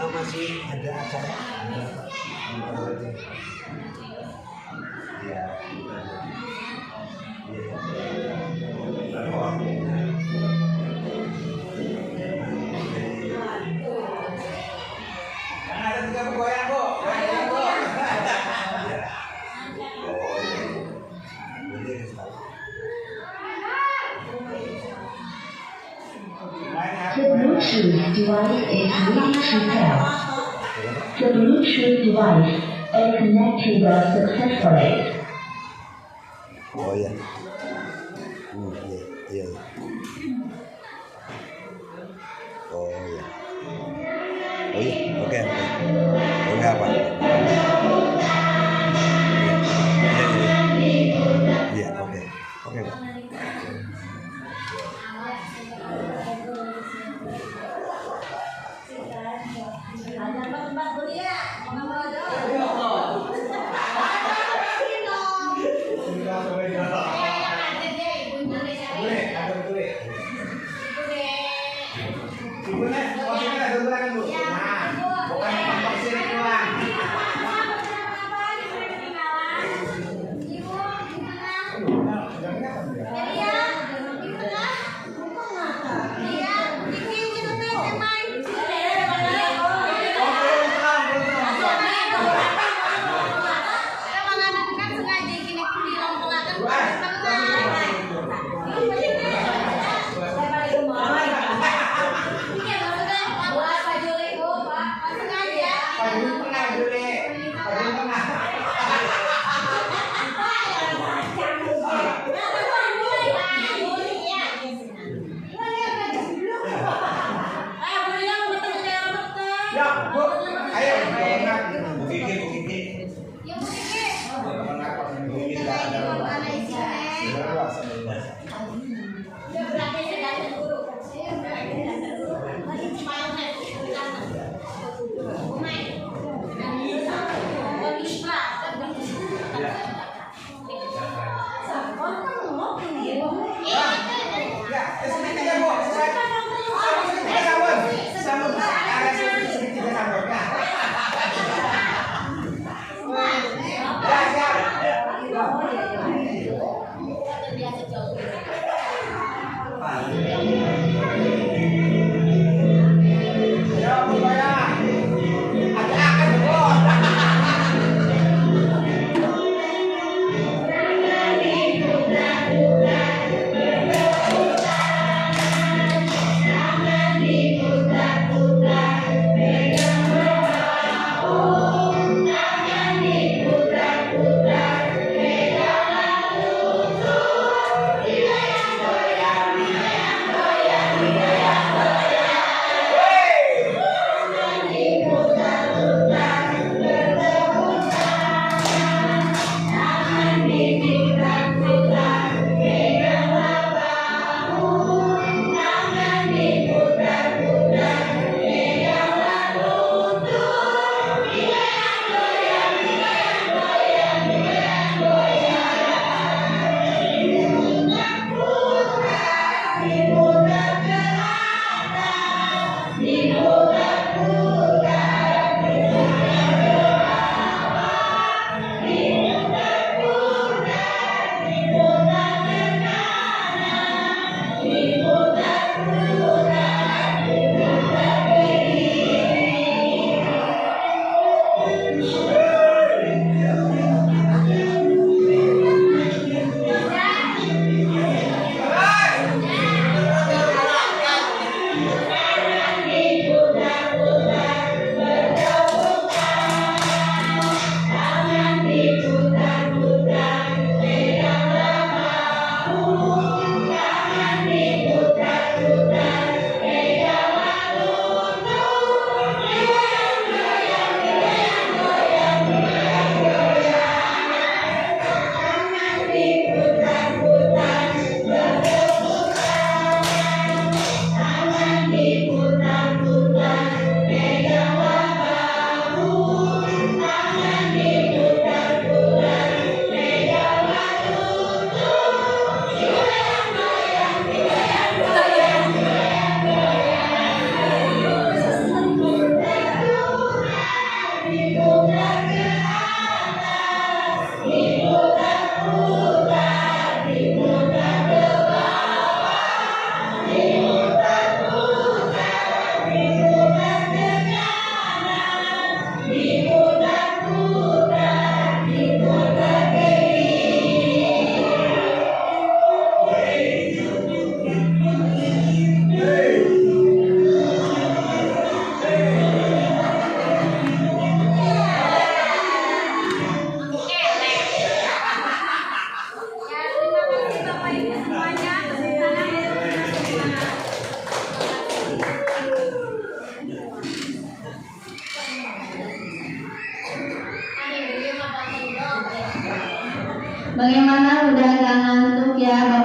Masih ada acara. Ada tiga goyang, Bu. The Bluetooth device is ready to pair. The Bluetooth device is connected successfully. Oh ya. Iya, iya. Oh iya. Oh iya, oke. Oke apa? Iya, oke. Oke, Pak.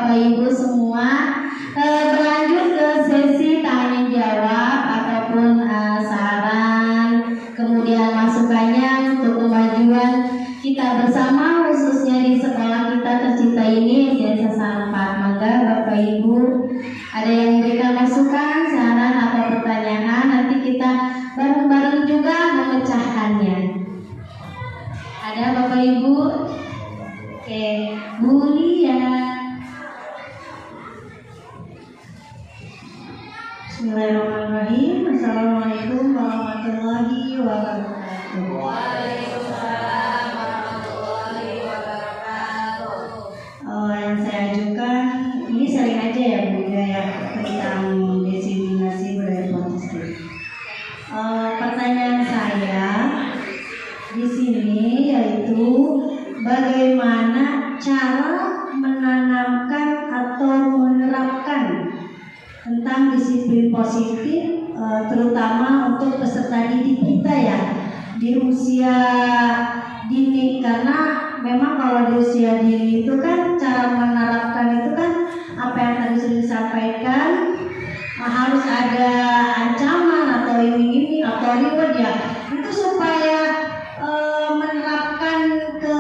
Bapak Ibu semua. Berlanjut ke sesi tanya jawab ataupun saran, kemudian masukannya untuk kemajuan kita bersama, khususnya di sekolah kita tercinta ini, SDN Sasampat. Maka Bapak Ibu ada yang memberikan masukan, saran atau pertanyaan, nanti kita bareng-bareng juga memecahkannya. Ada Bapak Ibu? Oke, Bu Lia. Bismillahirrahmanirrahim. Assalamualaikum warahmatullahi wabarakatuh. Waalaikumsalam warahmatullahi wabarakatuh. Yang saya ajukan ini sering aja ya Bu ya, tentang diseminasi budaya Protestan. Pertanyaan saya di sini yaitu bagaimana cara menanamkan atau menerapkan tentang disiplin positif, terutama untuk peserta didik kita ya di usia dini, karena memang kalau di usia dini itu kan cara menerapkan itu kan apa yang tadi sudah disampaikan, harus ada ancaman atau iming-iming atau reward ya, itu supaya menerapkan ke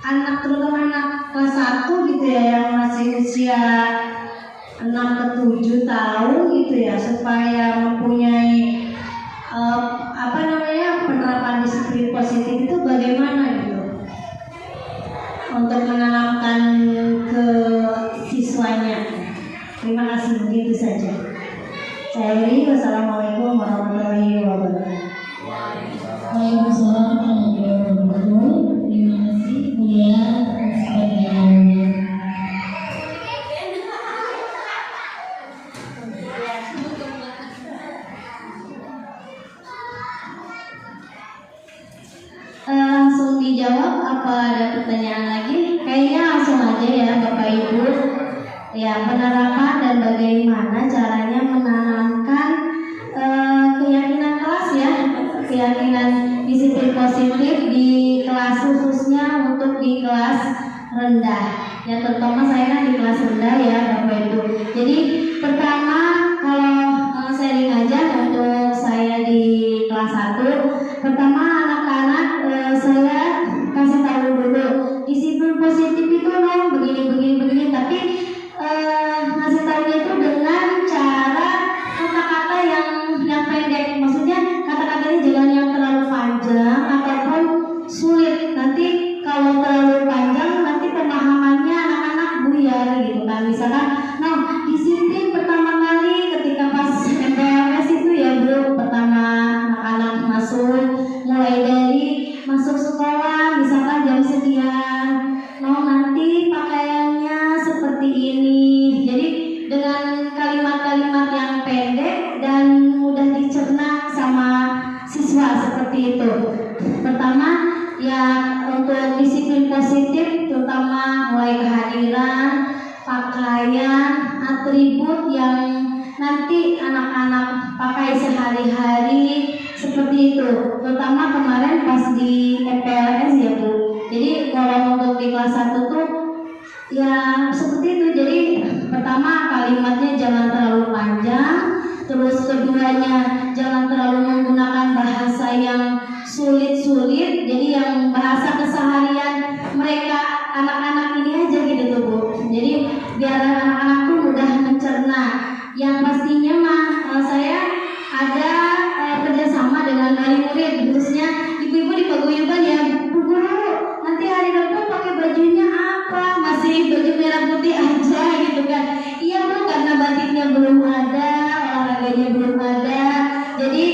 anak terutama anak kelas 1 gitu ya, yang masih usia 6 ke 7 tahun gitu ya, supaya mempunyai penerapan disiplin positif itu bagaimana gitu untuk menanamkan ke siswanya. Terima kasih, begitu saja. Saya Eri, wassalamualaikum warahmatullahi wabarakatuh. Waalaikumsalam warahmatullahi wabarakatuh. Terima kasih Bu Lia atas pertanyaannya. Langsung dijawab apa ada pertanyaan lagi? Kayaknya langsung aja ya Bapak Ibu. Ya, penerapan dan bagaimana caranya menanamkan keyakinan kelas ya, keyakinan disiplin positif di kelas, khususnya untuk di kelas rendah. Ya, terutama saya kan di kelas rendah ya Bapak Ibu. Jadi pertama, kalau sharing aja untuk saya di kelas 1, pertama anak-anak saya kasih tahu dulu disiplin positif itu loh begini, tapi ngasih tahunya itu dengan cara kata-kata yang pendek, maksudnya kata-katanya jangan yang terlalu panjang ataupun sulit. Nanti kalau terlalu panjang nanti pemahamannya anak-anak buyar gitu kan. Misalkan, nah disiplin pertama kali ketika pas MPLS itu ya Bu, pertama anak-anak masuk, mulai dari masuk sekolah misalkan jam sekian, no nanti pakaiannya seperti ini. Jadi dengan kalimat-kalimat yang pendek dan mudah dicerna sama siswa seperti itu. Pertama ya, untuk disiplin positif terutama mulai kehadiran, pakaian, atribut yang nanti anak-anak pakai sehari-hari seperti itu. Terutama kemarin pas di MPLS ya Bu. Jadi kalau untuk di kelas 1 tuh ya seperti itu. Jadi pertama kalimatnya jangan terlalu panjang, terus keduanya jangan terlalu menggunakan bahasa yang sulit-sulit. Jadi yang bahasa keseharian mereka anak-anak ini aja gitu tuh Bu. Jadi biar anak-anak tuh mudah mencerna. Yang pastinya saya ada kerjasama dengan wali murid, khususnya ibu-ibu di paguyuban ya. Bu Guru, nanti hari depan pakai bajunya apa? Masih baju merah putih aja gitu kan? Iya Bu, karena batiknya belum ada, olahraganya belum ada, jadi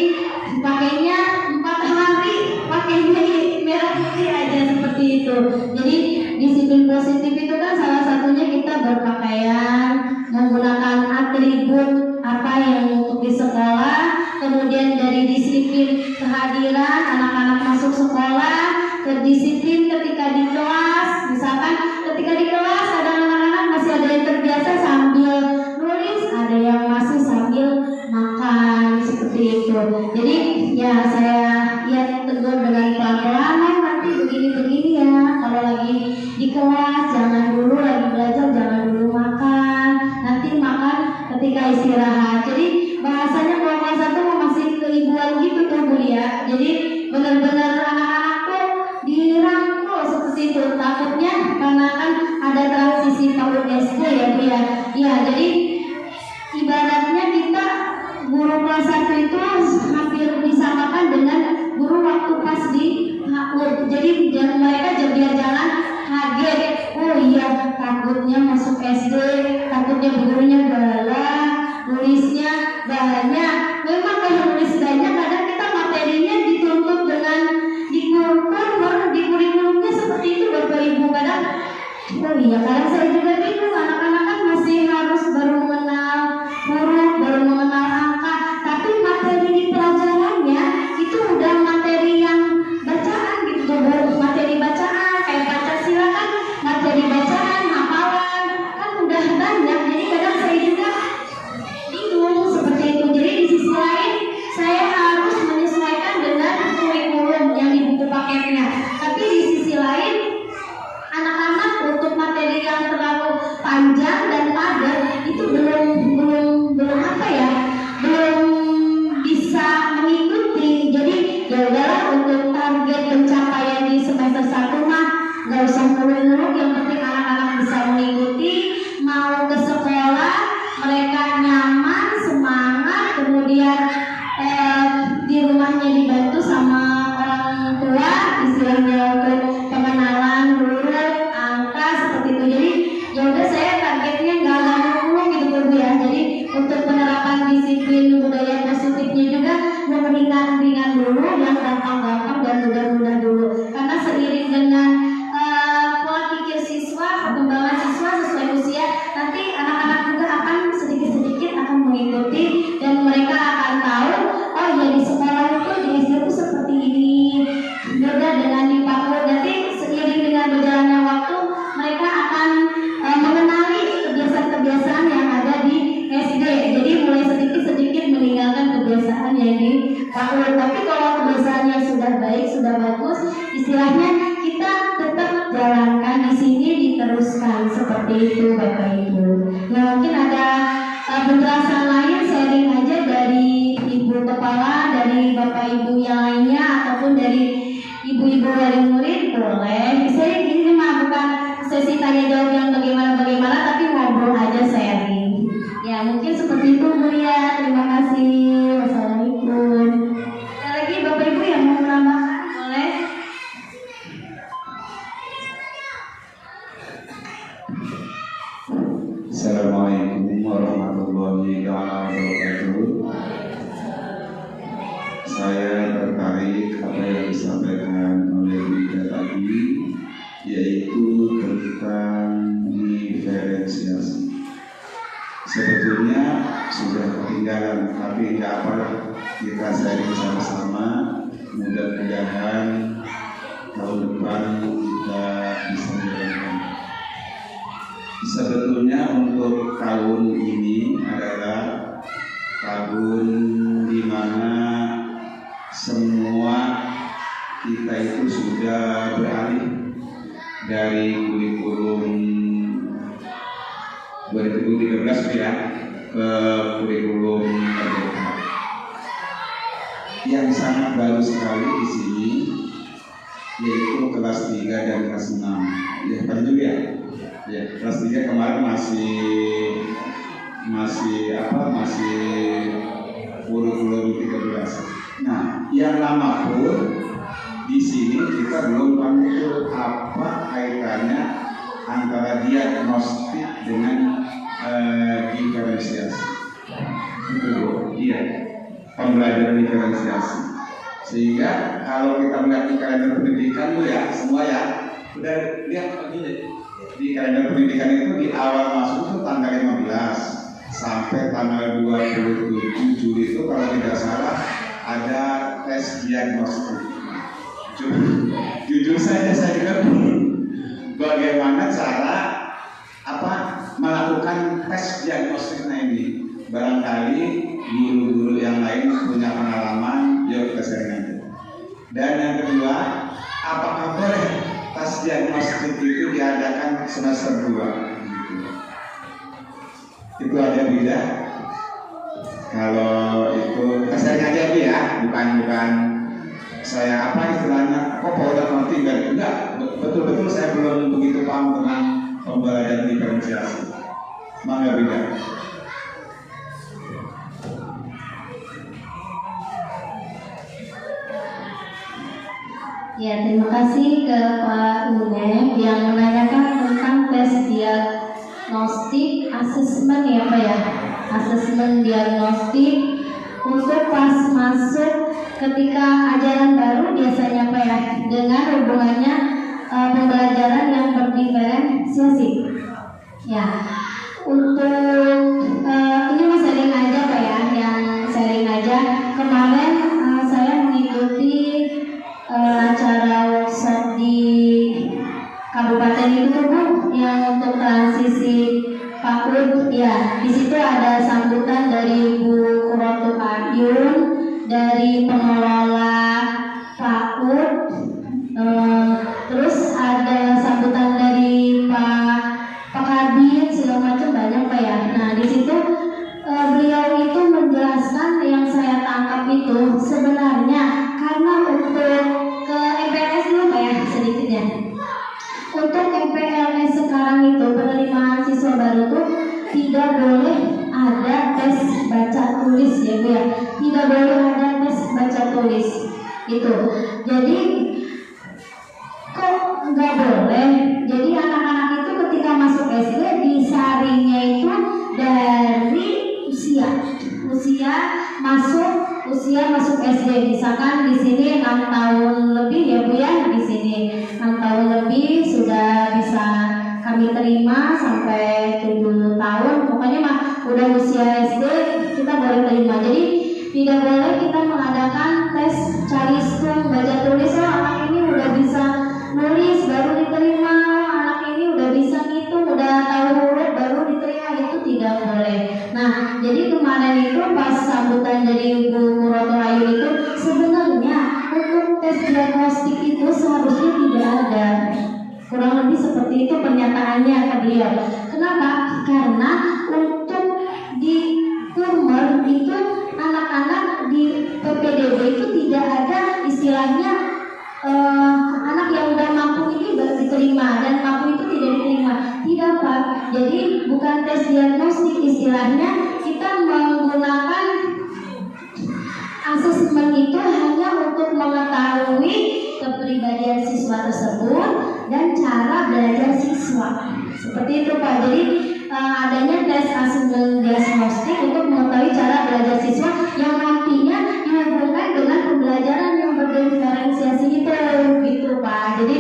pakainya 4 hari pakainya merah putih aja seperti itu. Jadi disiplin positif itu kan salah satunya kita berpakaian, menggunakan atribut apa yang untuk di sekolah, kemudian dari disiplin kehadiran anak-anak masuk sekolah, ke disiplin ketika di kelas. Misalkan ketika di kelas ada anak-anak masih ada yang terbiasa sambil nulis, ada yang masih sambil makan seperti itu. Jadi ya saya tegur dengan pelan-pelan, nanti begini-begini ya. Kalau lagi di kelas jangan dulu, lagi belajar jangan istirahat. Jadi bahasanya kalau kelas 1 masih keibuan gitu tuh Bu ya. Jadi benar-benar anak-anak tuh dirangkul seperti itu. Takutnya karena kan ada transisi tahun SD ya Bu ya. Ya jadi ibaratnya kita guru kelas 1 itu hampir disamakan dengan guru waktu pas di HUD. Jadi mereka biar jangan kaget. Oh iya, takutnya masuk SD, takutnya gurunya galak, nulisnya banyak. Memang kalau nulis banyak kadang kita materinya dituntut dengan di kurikulumnya seperti itu Bapak Ibu. Kadang oh iya, kadang saya juga bingung, anak-anak kan masih harus baru mengenal huruf, baru mengenal angka, tapi materi di pelajarannya itu udah materi yang bacaan gitu Bu. Materi bacaan kayak Pancasila kan materi bacaan, hafalan kan udah banyak. Jadi kadang saya juga bingung seperti itu. Jadi di sisi lain saya harus menyesuaikan dengan kurikulum yang di buku paketnya. Tapi di sisi lain anak-anak untuk materi yang terlalu panjang dan padat itu belum apa ya, belum bisa mengikuti. Jadi ya udahlah, untuk target pencapaian di semester 1 mah nggak usah muluk-muluk, yang penting anak-anak bisa mengikuti, mau ke sekolah mereka nyaman, semangat, kemudian di rumahnya dibantu sama orang tua, istilahnya untuk pengenalan huruf, angka seperti itu. Jadi ya udah, saya targetnya nggak muluk gitu Bu ya. Jadi untuk penerapan disiplin budaya positifnya juga yang ringan-ringan dulu, yang gampang-gampang dan mudah-mudah dulu. Karena seiring dengan pola pikir siswa, perkembangan siswa sesuai usia, nanti anak-anak juga akan sedikit-sedikit akan mengikuti dan mereka akan tahu, oh ya di sekolah itu di SD itu seperti ini, beda dengan di PAUD. Nanti seiring dengan berjalannya waktu mereka akan mengenali kebiasaan-kebiasaan yang ada di SD. Jadi mulai sedikit-sedikit meninggalkan kebiasaan yang di PAUD. Tapi kalau kebiasaannya sudah baik, sudah bagus, istilahnya kita tetap jalankan di sini, diteruskan seperti itu Bapak Ibu. Nah, mungkin ada penjelasan lain, sharing aja dari Ibu Kepala, dari Bapak Ibu yang lainnya, ataupun dari ibu-ibu wali murid, boleh. Saya ini mah bukan sesi tanya jawab yang bagaimana, tapi ngobrol aja, sharing. Ya mungkin seperti itu Bu ya. Terima kasih. Wassalamualaikum. Ada lagi Bapak Ibu yang mau menambahkan, boleh? Assalamualaikum warahmatullahi wabarakatuh. Saya tertarik apa yang disampaikan oleh Bunda tadi, yaitu tentang diferensiasi. Sebetulnya sudah ketinggalan, tapi tidak apa, kita sharing sama-sama. Mudah-mudahan tahun depan kita bisa menjalankan. Sebetulnya untuk tahun ini adalah tahun di mana semua kita itu sudah beralih dari kurikulum 2013 ya ke kurikulum Merdeka. Yang sangat baru sekali di sini yaitu kelas 3 dan kelas 6. Ya, kan juga ya? Ya, kelas 3 kemarin masih kurikulum 13. Nah, yang lama pun di sini kita belum tahu apa kaitannya antara diagnostik dengan diferensiasi. Itu iya, pembelajaran diferensiasi. Sehingga kalau kita melihat di kalender pendidikan tuh ya, semua ya, udah lihat begini. Di kalender pendidikan itu di awal masuk itu tanggal 15 sampai tanggal 27 Juli itu kalau tidak salah ada tes diagnostik. Jujur saja saya juga bagaimana cara melakukan tes diagnostiknya ini. Barangkali guru-guru yang lain punya pengalaman, yuk kita sharing aja. Dan yang kedua, apakah boleh tes diagnostik itu diadakan semester 2? Itu aja beda. Kalau itu sharing aja Bu ya, bukan saya apa istilahnya, kok udah ngerti enggak, betul-betul saya belum begitu paham tentang pembelajaran diferensiasi. Mangga beda. Ya, terima kasih ke Pak Unep yang menanyakan tentang tes diagnostik asesmen ya Pak ya. Asesmen diagnostik untuk pas masuk ketika ajaran baru biasanya Pak ya, dengan hubungannya pembelajaran yang berdiferensiasi. Ya, untuk ini mas sharing aja Pak ya, yang sharing aja kemarin saya mengikuti acara workshop di kabupaten itu Bu, yang untuk transisi PAUD ya. Di situ ada sambutan dari Bu Rotu Ayun dari pengelola PAUD, terus ada sambutan dari Pak Kabin segala macam banyak Pak ya. Nah di situ beliau itu menjelaskan yang saya tangkap itu sebenarnya karena untuk ke MPLS dulu Pak ya sedikit ya. Untuk MPLS sekarang itu penerimaan siswa baru tuh tidak boleh ada tes baca tulis ya Bu ya. Tidak boleh ada tes baca tulis itu. Jadi kok nggak boleh? Jadi anak-anak itu ketika masuk SD disaringnya itu dari usia masuk SD. Misalkan di sini 6 tahun lebih ya Bu ya, di sini 6 tahun lebih sudah bisa kami terima sampai 7 tahun. Pokoknya mah udah usia SD kita boleh terima. Jadi tidak boleh kita mengadakan tes cari skor baca tulis. Oh, anak ini udah bisa nulis baru diterima, anak ini udah bisa ngitung, udah tahu huruf baru diterima, itu tidak boleh. Nah, jadi kemarin itu pas sambutan dari Bu Roto Ayu itu sebenarnya untuk tes diagnostik itu seharusnya tidak ada. Kurang lebih seperti itu pernyataannya ke beliau. Kenapa? Karena untuk di Kurmer itu anak-anak di PPDB itu tidak ada istilahnya anak yang udah mampu ini baru diterima dan mampu itu tidak diterima. Tidak Pak. Jadi bukan tes diagnostik istilahnya, kita menggunakan asesmen itu hanya untuk mengetahui kepribadian siswa tersebut dan cara belajar siswa. Seperti itu Pak. Jadi adanya tes asesmen diagnostik untuk mengetahui cara belajar siswa yang nantinya dihubungkan dengan pembelajaran yang berdiferensiasi itu, gitu Pak. Jadi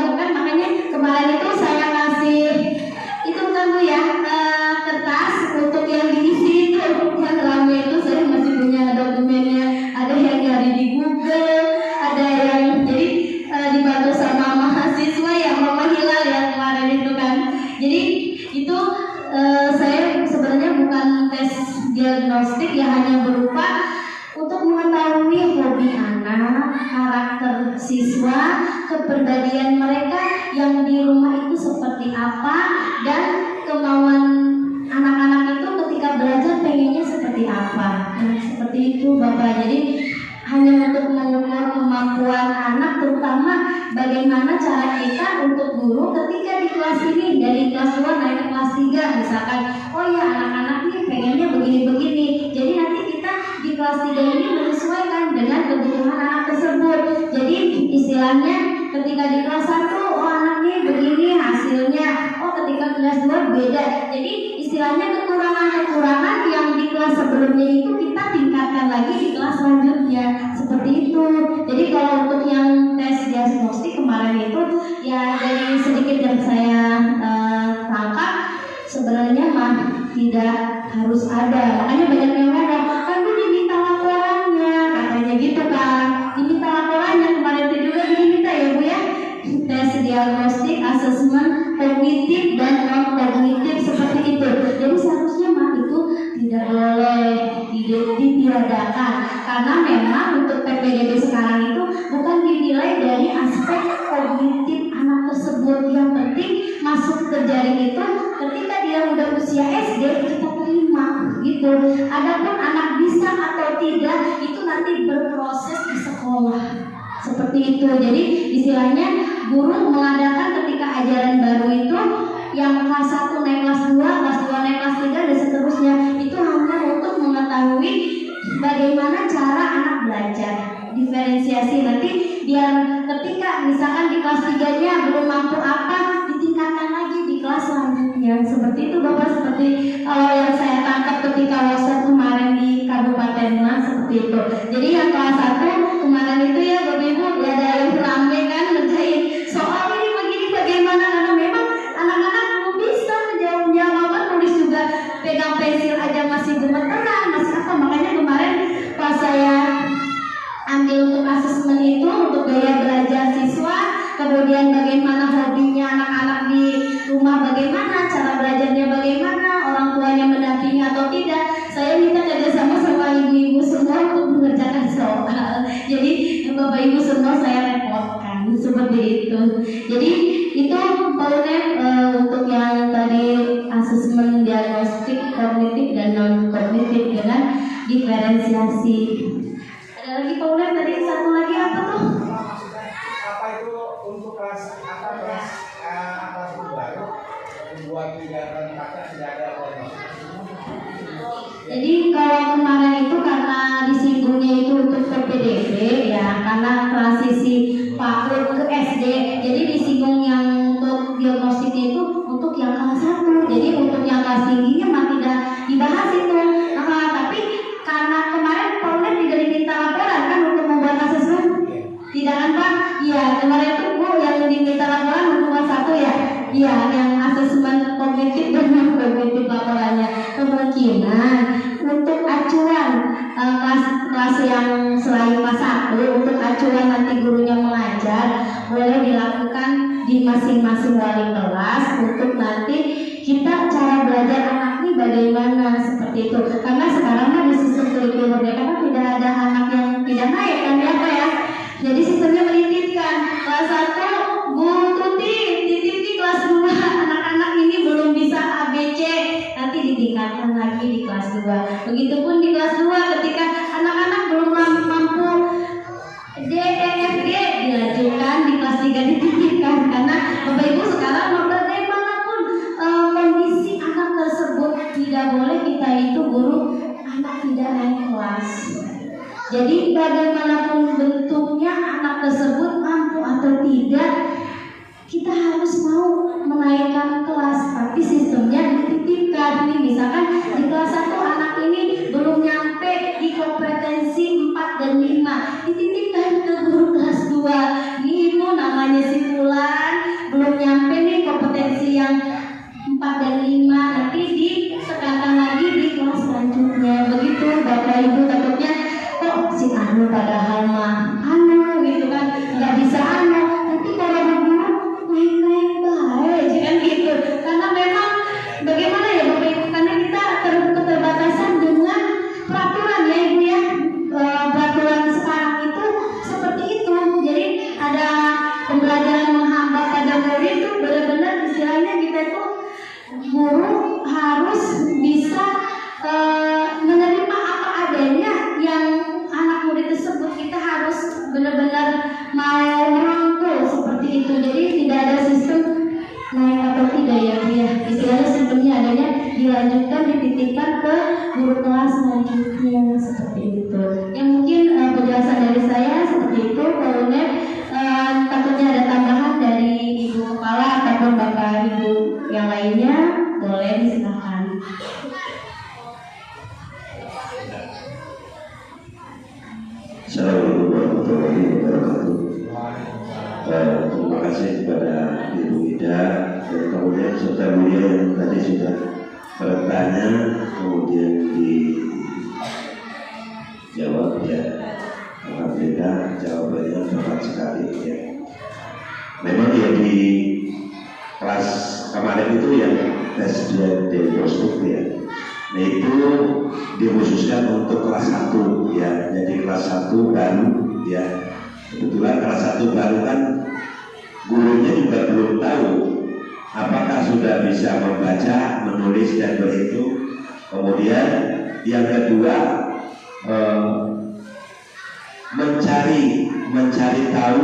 bukan, makanya kemarin itu saya kasih itu kan Bu ya, kertas untuk yang diisi itu yang ramai itu. Saya masih punya dokumennya, ada yang nyari di Google, ada yang jadi dibantu sama mahasiswa yang Mama Hilal ya kemarin itu kan. Jadi itu saya sebenarnya bukan tes diagnostik ya, hanya berupa untuk mengetahui hobi anak, karakter siswa, kepribadian mereka yang di rumah itu seperti apa, dan kemauan anak-anak itu ketika belajar pengennya seperti apa. Nah, seperti itu Bapak. Jadi hanya untuk mengukur kemampuan anak, terutama bagaimana cara kita untuk guru ketika di kelas ini, dari kelas 2 naik ke kelas 3 misalkan, oh ya anak-anak nih pengennya begini-begini, jadi nanti kita di kelas 3 ini menyesuaikan dengan kebutuhan anak tersebut. Jadi istilahnya ketika di kelas 1 oh anaknya begini hasilnya, oh ketika kelas 2 beda. Jadi istilahnya kekurangan-kekurangan yang di kelas sebelumnya itu kita tingkatkan lagi di kelas selanjutnya, seperti itu. Jadi kalau untuk yang tes diagnostik kemarin itu ya dari sedikit yang saya tangkap sebenarnya mah tidak harus ada. Makanya banyak yang ngomong kan gue diminta laporannya, katanya gitu kan, diminta laporannya. Kemarin itu juga diminta ya Bu ya, tes diagnostik, asesmen kognitif dan non kognitif seperti itu. Jadi seharusnya mah itu tidak boleh ditiadakan, karena memang untuk PPDB sekarang itu bukan dinilai dari aspek kognitif anak tersebut. Yang penting masuk ke jaring itu ketika dia udah usia SD kita terima. terima gitu. Adapun anak bisa atau tidak itu nanti berproses di sekolah seperti itu. Jadi istilahnya guru mengadakan ketika ajaran baru itu yang kelas 1 naik kelas 2, kelas 2 naik kelas 3 dan seterusnya itu hanya untuk mengetahui bagaimana cara anak belajar, diferensiasi nanti biar ketika misalkan di kelas 3-nya belum mampu apa ditingkatkan lagi di kelas selanjutnya. Seperti itu Bapak, seperti yang saya tangkap ketika workshop kemarin di Kabupaten Malang seperti itu. Jadi yang kelas 1 kemarin itu ya Bapak Ibu ya ada yang rame kan ngerjain soal ini begini bagaimana, karena memang anak-anak belum bisa menjawab, nulis juga pegang pensil aja masih gemeteran, masih apa. Makanya kemarin pas saya ambil untuk asesmen itu untuk gaya belajar siswa, kemudian bagaimana hobinya anak-anak di rumah, bagaimana cara belajarnya, bagaimana orang tuanya mendampingi atau tidak. Saya minta kerjasama sama ibu-ibu semua untuk mengerjakan soal. Jadi Bapak Ibu semua saya repotkan seperti itu. Jadi itu Paunet untuk yang tadi asesmen diagnostik kognitif dan non kognitif dengan diferensiasi. Ada lagi Paunet tadi satu lagi apa tuh? Apa itu untuk kelas baru membuat kegiatan kakak tidak ada organisasi? Jadi kalau kemarin itu karena disinggungnya itu untuk PPDB ya, karena transisi PAUD ke SD, jadi disinggung yang untuk diagnostiknya itu untuk yang kelas 1. Jadi untuk yang kelas tingginya mah tidak dibahas itu. Tapi karena kemarin Paunet tidak diminta laporan kan untuk membuat asesmen, tidak kan Pak? Iya, kemarin itu Bu yang diminta laporan untuk kelas 1 ya. Iya, yang asesmen kognitif dan non kognitif laporannya. Kemungkinan untuk acuan kelas yang selain kelas 1 untuk acuan nanti gurunya mengajar boleh dilakukan di masing-masing wali kelas untuk nanti kita cara belajar anak ini bagaimana seperti itu. Karena sekarang kan di sistem kurikulum mereka kan tidak ada anak yang tidak naik kan ya Pak ya. Jadi sistemnya menitipkan kelas 1 Bu Tuti titip di kelas 2, anak-anak ini belum bisa ABC, nanti ditingkatkan lagi di kelas 2. Begitupun di kelas 2 ketika anak-anak belum mampu D, E, F, G dilanjutkan di kelas 3 ditingkatkan. Karena Bapak Ibu sekarang bagaimanapun kondisi anak tersebut tidak boleh kita itu guru anak tidak naik kelas. Jadi bagaimanapun bentuknya anak tersebut mampu atau tidak, kita harus mau menaikkan kelas, tapi sistemnya dititipkan. Nih misalkan di kelas 1 anak ini belum nyampe di kompetensi 4 dan 5, dititipkan ke guru kelas 2. Nih Ibu namanya si Fulan belum nyampe nih kompetensi yang 4 dan 5, nanti disekarkan lagi di kelas selanjutnya. Begitu Bapak Ibu, takutnya kok si Anu padahal mah Anu gitu kan nggak bisa Anu, nanti kalau guru naik-naik baik kan gitu. Karena memang bagaimana ya Bapak Ibu, karena kita keterbatasan dengan peraturan ya Ibu ya. Peraturan sekarang itu seperti itu. Jadi ada pembelajaran menghambat pada murid itu benar-benar istilahnya kita itu guru harus bisa menerima apa adanya yang anak murid tersebut. Kita harus benar-benar mau merangkul seperti itu. Jadi tidak ada sistem naik atau tidak ya dia. Istilahnya sistemnya adanya dilanjutkan, dititipkan ke guru kelas selanjutnya seperti itu. Yang mungkin penjelasan dari saya seperti itu. Kalau takutnya ada tambahan dari Ibu Kepala ataupun Bapak Ibu yang lainnya, boleh disilakan. Assalamualaikum warahmatullahi wabarakatuh. Terima kasih kepada Ibu Ida dan kemudian Saudara Mulia yang tadi sudah bertanya kemudian dijawab ya. Alhamdulillah jawabannya tepat sekali ya. Memang ya di kelas kemarin itu yang tes diagnostik ya. Nah itu dikhususkan untuk kelas 1 ya. Jadi kelas 1 baru ya. Kebetulan kelas 1 baru kan gurunya juga belum tahu apakah sudah bisa membaca, menulis dan berhitung. Kemudian yang kedua mencari tahu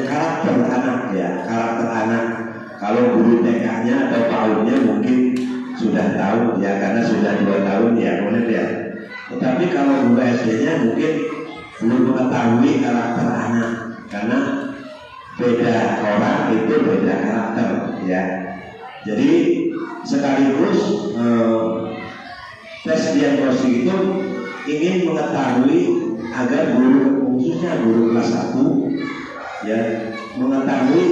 karakter anak ya, karakter anak. Kalau guru TK-nya atau PAUD-nya mungkin sudah tahu ya, karena sudah 2 tahun ya, boleh ya. Tetapi kalau guru SD-nya mungkin belum mengetahui karakter anak, karena beda orang itu beda karakter ya. Jadi sekaligus tes diagnostik itu ingin mengetahui agar guru, khususnya guru kelas 1 ya, mengetahui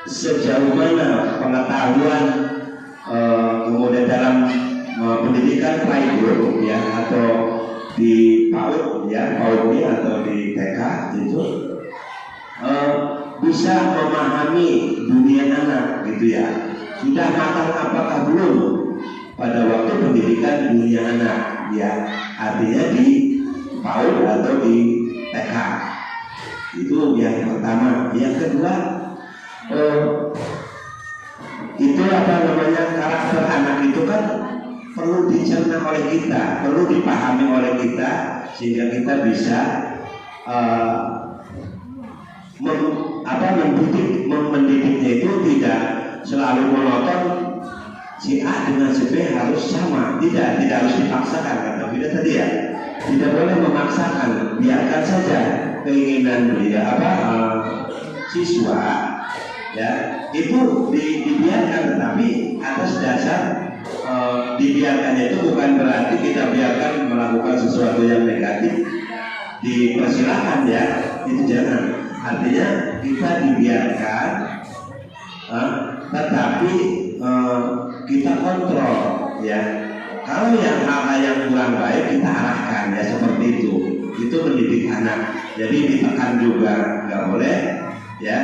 sejauh mana pengetahuan kemudian dalam pendidikan playgroup ya, atau di PAUD ya, PAUD atau di TK itu bisa memahami dunia anak gitu ya. Sudah matang apakah belum pada waktu pendidikan dunia anak ya, artinya di PAUD atau di TK. Itu yang pertama. Yang kedua, itu karakter anak itu kan perlu dicerna oleh kita, perlu dipahami oleh kita, sehingga kita bisa mendidiknya itu tidak selalu monoton. Si A dengan si B harus sama, tidak harus dipaksakan, kata Bida tadi ya. Tidak boleh memaksakan, biarkan saja keinginan siswa ya itu dibiarkan, tetapi atas dasar dibiarkannya itu bukan berarti kita biarkan melakukan sesuatu yang negatif, dipersilakan ya, itu jangan. Artinya kita dibiarkan, tetapi kita kontrol ya. Kalau yang hal-hal yang kurang baik kita arahkan ya, seperti itu. Itu mendidik anak. Jadi ditekan juga nggak boleh ya.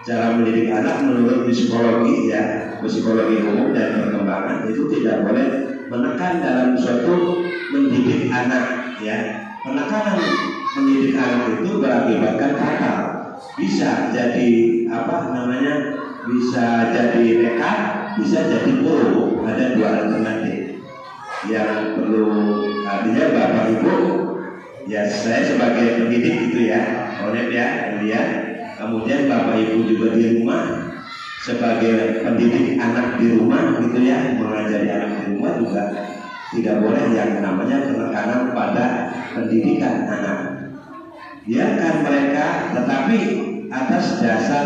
Cara mendidik anak menurut psikologi ya, psikologi umum dan perkembangan itu tidak boleh menekan dalam suatu mendidik anak ya. Penekanan mendidik anak itu berakibatkan fatal. Bisa jadi bisa jadi nekat, bisa jadi buruk. Ada 2 alternatif yang perlu, artinya Bapak Ibu ya, saya sebagai pendidik gitu ya, oleh ya lihat. Kemudian Bapak Ibu juga di rumah sebagai pendidik anak di rumah gitu ya, mengajari anak di rumah juga tidak boleh yang namanya penekanan pada pendidikan anak. Biarkan mereka, tetapi atas dasar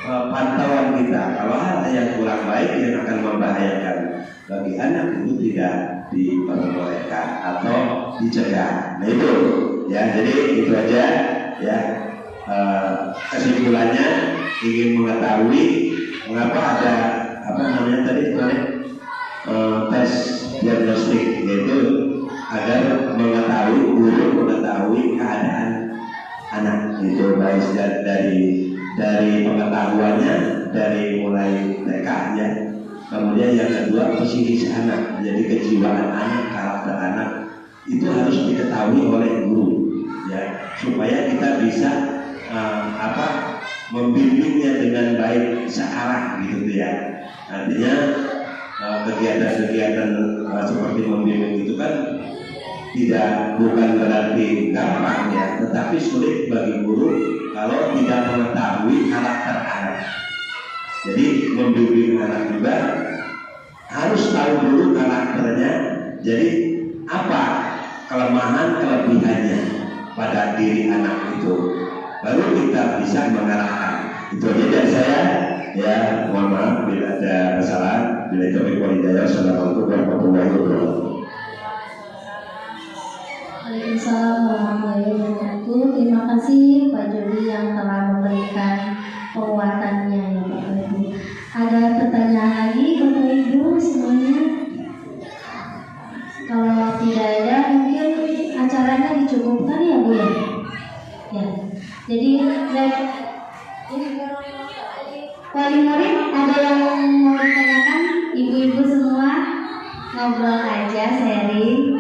pantauan kita. Kalau hal yang kurang baik yang akan membahayakan bagi anak itu tidak diperbolehkan atau dicegah. Nah itu ya, jadi itu aja ya. Kesimpulannya ingin mengetahui mengapa ada tes diagnostik, yaitu agar guru mengetahui keadaan anak itu, baik dari pengetahuannya dari mulai TK ya. Kemudian yang kedua, psikis anak, jadi kejiwaan anak, karakter anak itu harus diketahui oleh guru ya, supaya kita bisa membimbingnya dengan baik, searah gitu ya. Artinya kegiatan-kegiatan seperti membimbing itu kan bukan berarti gampang ya, tetapi sulit bagi guru kalau tidak mengetahui karakter anak. Jadi membimbing anak juga harus tahu dulu karakternya. Jadi apa kelemahan kelebihannya pada diri anak itu, baru kita bisa mengarahkan. Itu aja dari saya ya. Mohon maaf bila ada kesalahan. Bila itu hidayah. Assalamualaikum warahmatullahi wabarakatuh. Waalaikumsalam warahmatullahi wabarakatuh. Terima kasih Pak Jody yang telah memberikan penguatannya ya Bapak Ibu. Ada pertanyaan lagi Bapak Ibu semuanya? Kalau tidak ada, mungkin acaranya dicukupkan ya Bu ya. Ya. Jadi wali murid ada yang mau ditanyakan? Ibu-ibu semua ngobrol aja, sharing.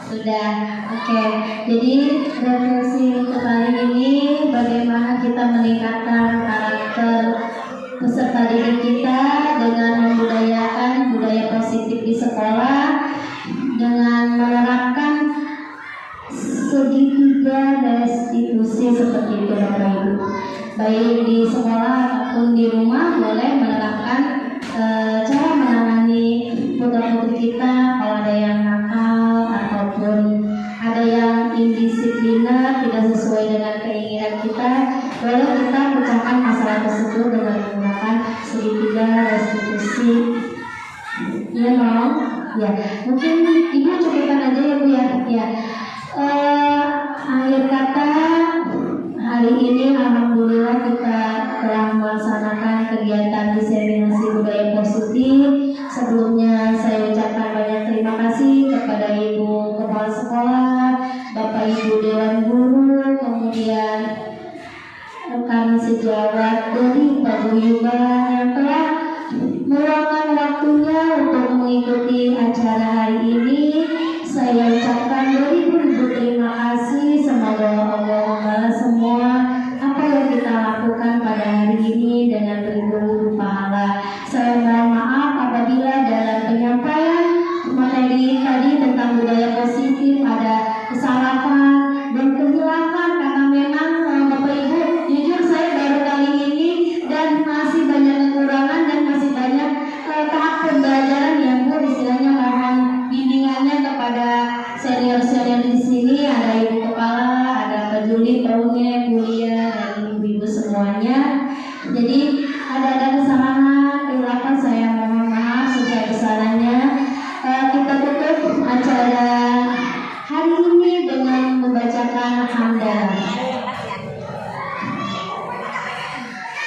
Sudah, oke. Jadi refleksi untuk kali ini bagaimana kita meningkatkan karakter peserta peserta didik kita dengan membudayakan budaya positif di sekolah dengan menerapkan segitiga restitusi seperti itu Bapak Ibu. Baik di sekolah ataupun di rumah boleh menerapkan cara menangani putra-putri kita kalau ada yang nakal ataupun ada yang indisipliner tidak sesuai dengan keinginan kita, boleh kita pecahkan masalah tersebut dengan menggunakan segitiga restitusi. Ya mau? Ya, mungkin ibu cukupkan aja ya Bu ya. Ya. Akhir kata hari ini alhamdulillah kita telah melaksanakan kegiatan diseminasi budaya positif. Sebelumnya saya ucapkan banyak terima kasih kepada Ibu Kepala Sekolah, Bapak Ibu Dewan Guru, kemudian rekan sejawat dari Paguyuban yang telah meluangkan waktunya untuk mengikuti acara hari ini. Saya ucapkan beribu-ribu terima kasih. Semoga Allah membalas semua apa yang kita lakukan pada hari ini dengan beribu-ribu pahala. Saya mohon maaf apabila dalam penyampaian materi tadi tentang budaya positif ada kesalahan dan kehilafan, karena memang Bapak Ibu jujur saya baru kali ini dan masih banyak kekurangan dan masih banyak tahap pembelajaran yang Bu, istilahnya mohon bimbingannya kepada senior-senior di sini, ada Ibu Kepala, ada Pak Juli, Paunya, Kuliah, dan ibu-ibu semuanya. Jadi ada kesalahan, kehilafan, saya mohon maaf sebesar-besarnya. Kita tutup acara hari ini dengan membacakan hamdalah.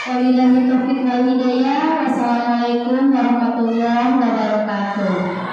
Wabillahi taufiq wal hidayah. Wassalamualaikum warahmatullahi wabarakatuh.